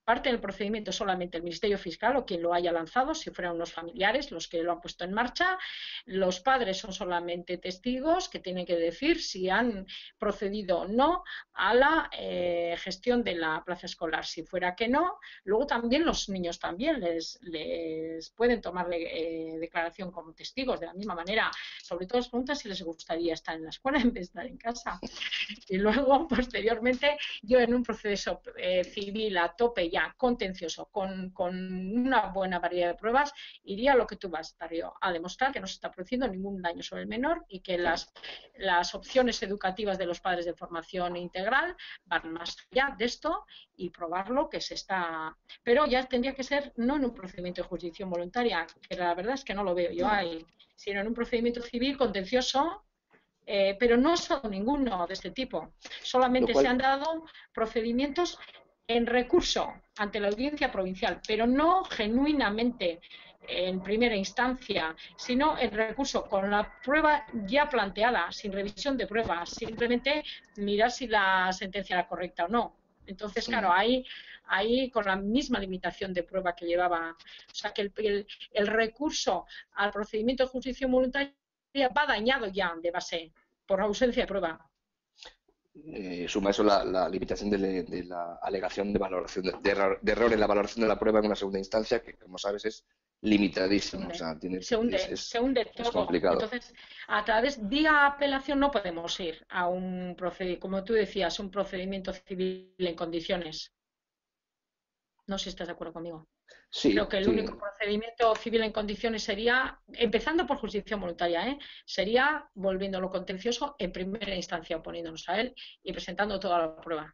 Parte del procedimiento solamente el Ministerio Fiscal o quien lo haya lanzado, si fueran unos familiares los que lo han puesto en marcha. Los padres son solamente testigos que tienen que decir si han procedido o no a la gestión de la plaza escolar. Si fuera que no, luego también los niños también les pueden tomar declaración como testigos. De la misma manera, sobre todo les preguntan si les gustaría estar en la escuela en vez de estar en casa. Y luego, posteriormente, yo en un proceso civil a tope ya contencioso, con una buena variedad de pruebas, iría a lo que tú vas, Darío, a demostrar que no se está produciendo ningún daño sobre el menor y que las opciones educativas de los padres de formación integral van más allá de esto y probarlo que se está... Pero ya tendría que ser no en un procedimiento de jurisdicción voluntaria, que la verdad es que no lo veo yo ahí, sino en un procedimiento civil contencioso. Pero no son ninguno de este tipo. Solamente se han dado procedimientos en recurso ante la audiencia provincial, pero no genuinamente en primera instancia, sino en recurso con la prueba ya planteada, sin revisión de pruebas, simplemente mirar si la sentencia era correcta o no. Entonces, claro, ahí con la misma limitación de prueba que llevaba, o sea, que el recurso al procedimiento de justicia voluntaria va dañado ya de base por ausencia de prueba. Suma eso la limitación de la alegación de valoración de error en la valoración de la prueba en una segunda instancia, que como sabes es limitadísimo. Se hunde todo. Complicado. Entonces, a través vía apelación no podemos ir a un procedimiento, como tú decías, un procedimiento civil en condiciones. No sé si estás de acuerdo conmigo. Sí, creo que el único procedimiento civil en condiciones sería, empezando por jurisdicción voluntaria, sería volviéndolo contencioso en primera instancia, oponiéndonos a él y presentando toda la prueba.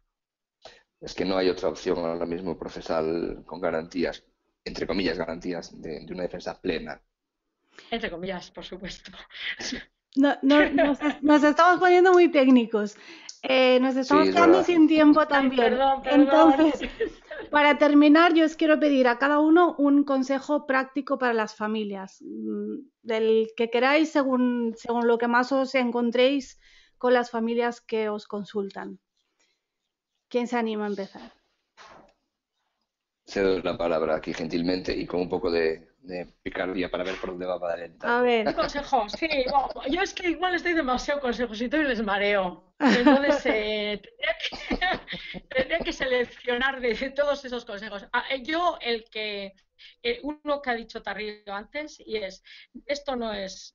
Es que no hay otra opción ahora mismo procesal con garantías, entre comillas garantías, de una defensa plena. Entre comillas, por supuesto. Nos estamos poniendo muy técnicos. Nos estamos quedando sin tiempo también. Perdón. Entonces, para terminar, yo os quiero pedir a cada uno un consejo práctico para las familias, del que queráis según lo que más os encontréis con las familias que os consultan. ¿Quién se anima a empezar? Cedo la palabra aquí gentilmente y con un poco de picardía para ver por dónde va para adelantar. A ver. Un consejo, sí. Yo es que igual estoy demasiado consejosito y les mareo. Entonces, tendría que seleccionar de todos esos consejos. Yo, uno que ha dicho Tarrillo antes, y esto no es...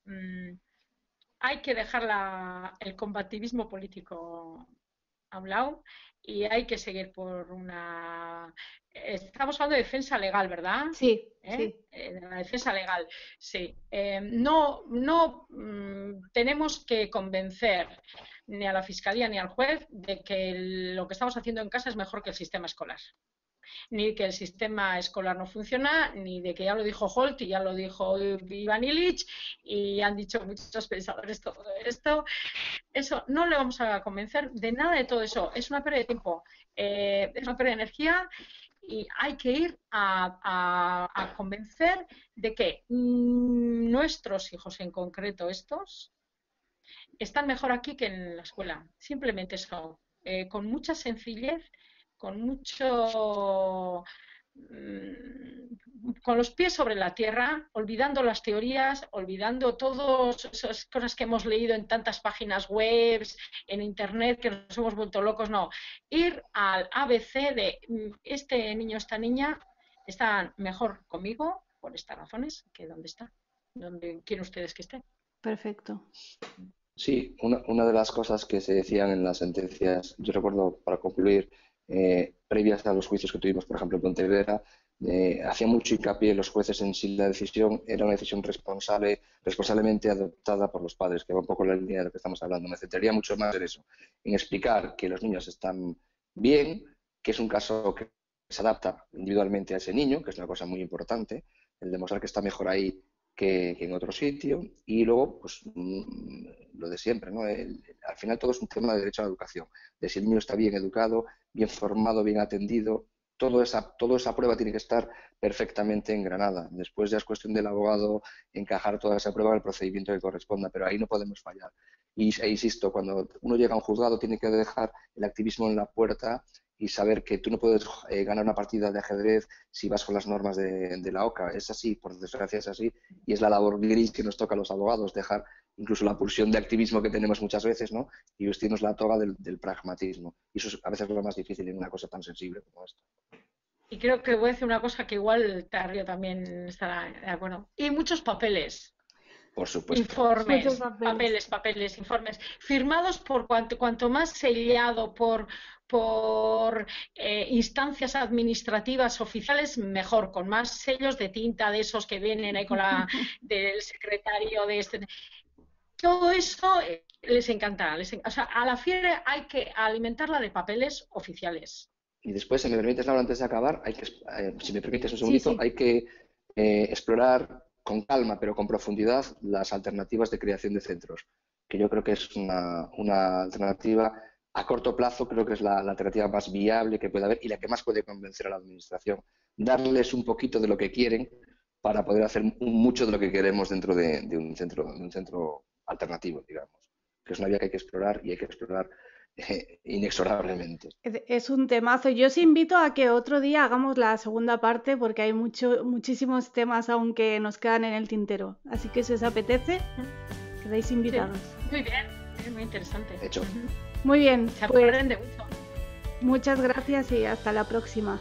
hay que dejar el combativismo político a un lado y hay que seguir por una... Estamos hablando de defensa legal, ¿verdad? Sí, sí. De la defensa legal, sí. No tenemos que convencer ni a la Fiscalía ni al juez de que lo que estamos haciendo en casa es mejor que el sistema escolar. Ni que el sistema escolar no funciona, ni de que ya lo dijo Holt y ya lo dijo Ivan Illich y han dicho muchos pensadores todo esto. Eso no le vamos a convencer de nada de todo eso. Es una pérdida de tiempo, es una pérdida de energía y hay que ir a convencer de que nuestros hijos en concreto estos están mejor aquí que en la escuela. Simplemente eso, con mucha sencillez, con mucho... con los pies sobre la tierra, olvidando las teorías, olvidando todas esas cosas que hemos leído en tantas páginas web, en internet, que nos hemos vuelto locos, no. Ir al ABC de este niño, esta niña, está mejor conmigo, por estas razones, que dónde está, donde quieren ustedes que esté. Perfecto. Sí, una de las cosas que se decían en las sentencias, yo recuerdo, para concluir, previas a los juicios que tuvimos, por ejemplo, en Pontevedra, hacía mucho hincapié los jueces en si la decisión era una decisión responsablemente adoptada por los padres, que va un poco en la línea de lo que estamos hablando. Me centraría mucho más en eso, en explicar que los niños están bien, que es un caso que se adapta individualmente a ese niño, que es una cosa muy importante, el demostrar que está mejor ahí que en otro sitio, y luego, pues, lo de siempre, ¿no? Al final todo es un tema de derecho a la educación, de si el niño está bien educado, bien formado, bien atendido, toda esa prueba tiene que estar perfectamente engranada. Después ya es cuestión del abogado encajar toda esa prueba en el procedimiento que corresponda, pero ahí no podemos fallar. E insisto, cuando uno llega a un juzgado tiene que dejar el activismo en la puerta y saber que tú no puedes ganar una partida de ajedrez si vas con las normas de la OCA. Es así, por desgracia es así, y es la labor gris que nos toca a los abogados, dejar incluso la pulsión de activismo que tenemos muchas veces, ¿no? Y vestirnos la toga del pragmatismo. Y eso es a veces lo más difícil en una cosa tan sensible como esta. Y creo que voy a decir una cosa que igual Tarrio también estará de acuerdo. Y muchos papeles. Por supuesto. Informes, papeles, informes, firmados por cuanto más sellado por instancias administrativas oficiales, mejor, con más sellos de tinta de esos que vienen ahí con del secretario de este. Todo eso les encanta. O sea, a la fiebre hay que alimentarla de papeles oficiales. Y después, si me permites, Laura, antes de acabar, si me permites un segundito, hay que explorar con calma, pero con profundidad, las alternativas de creación de centros, que yo creo que es una alternativa a corto plazo creo que es la alternativa más viable que puede haber y la que más puede convencer a la administración. Darles un poquito de lo que quieren para poder hacer mucho de lo que queremos dentro de un centro alternativo, digamos. Que es una vía que hay que explorar y hay que explorar inexorablemente. Es un temazo. Yo os invito a que otro día hagamos la segunda parte porque hay muchísimos temas aún que nos quedan en el tintero. Así que si os apetece, quedáis invitados. Sí, muy bien, es muy interesante. Hecho. Muy bien, Se pues aprende mucho. muchas gracias y hasta la próxima.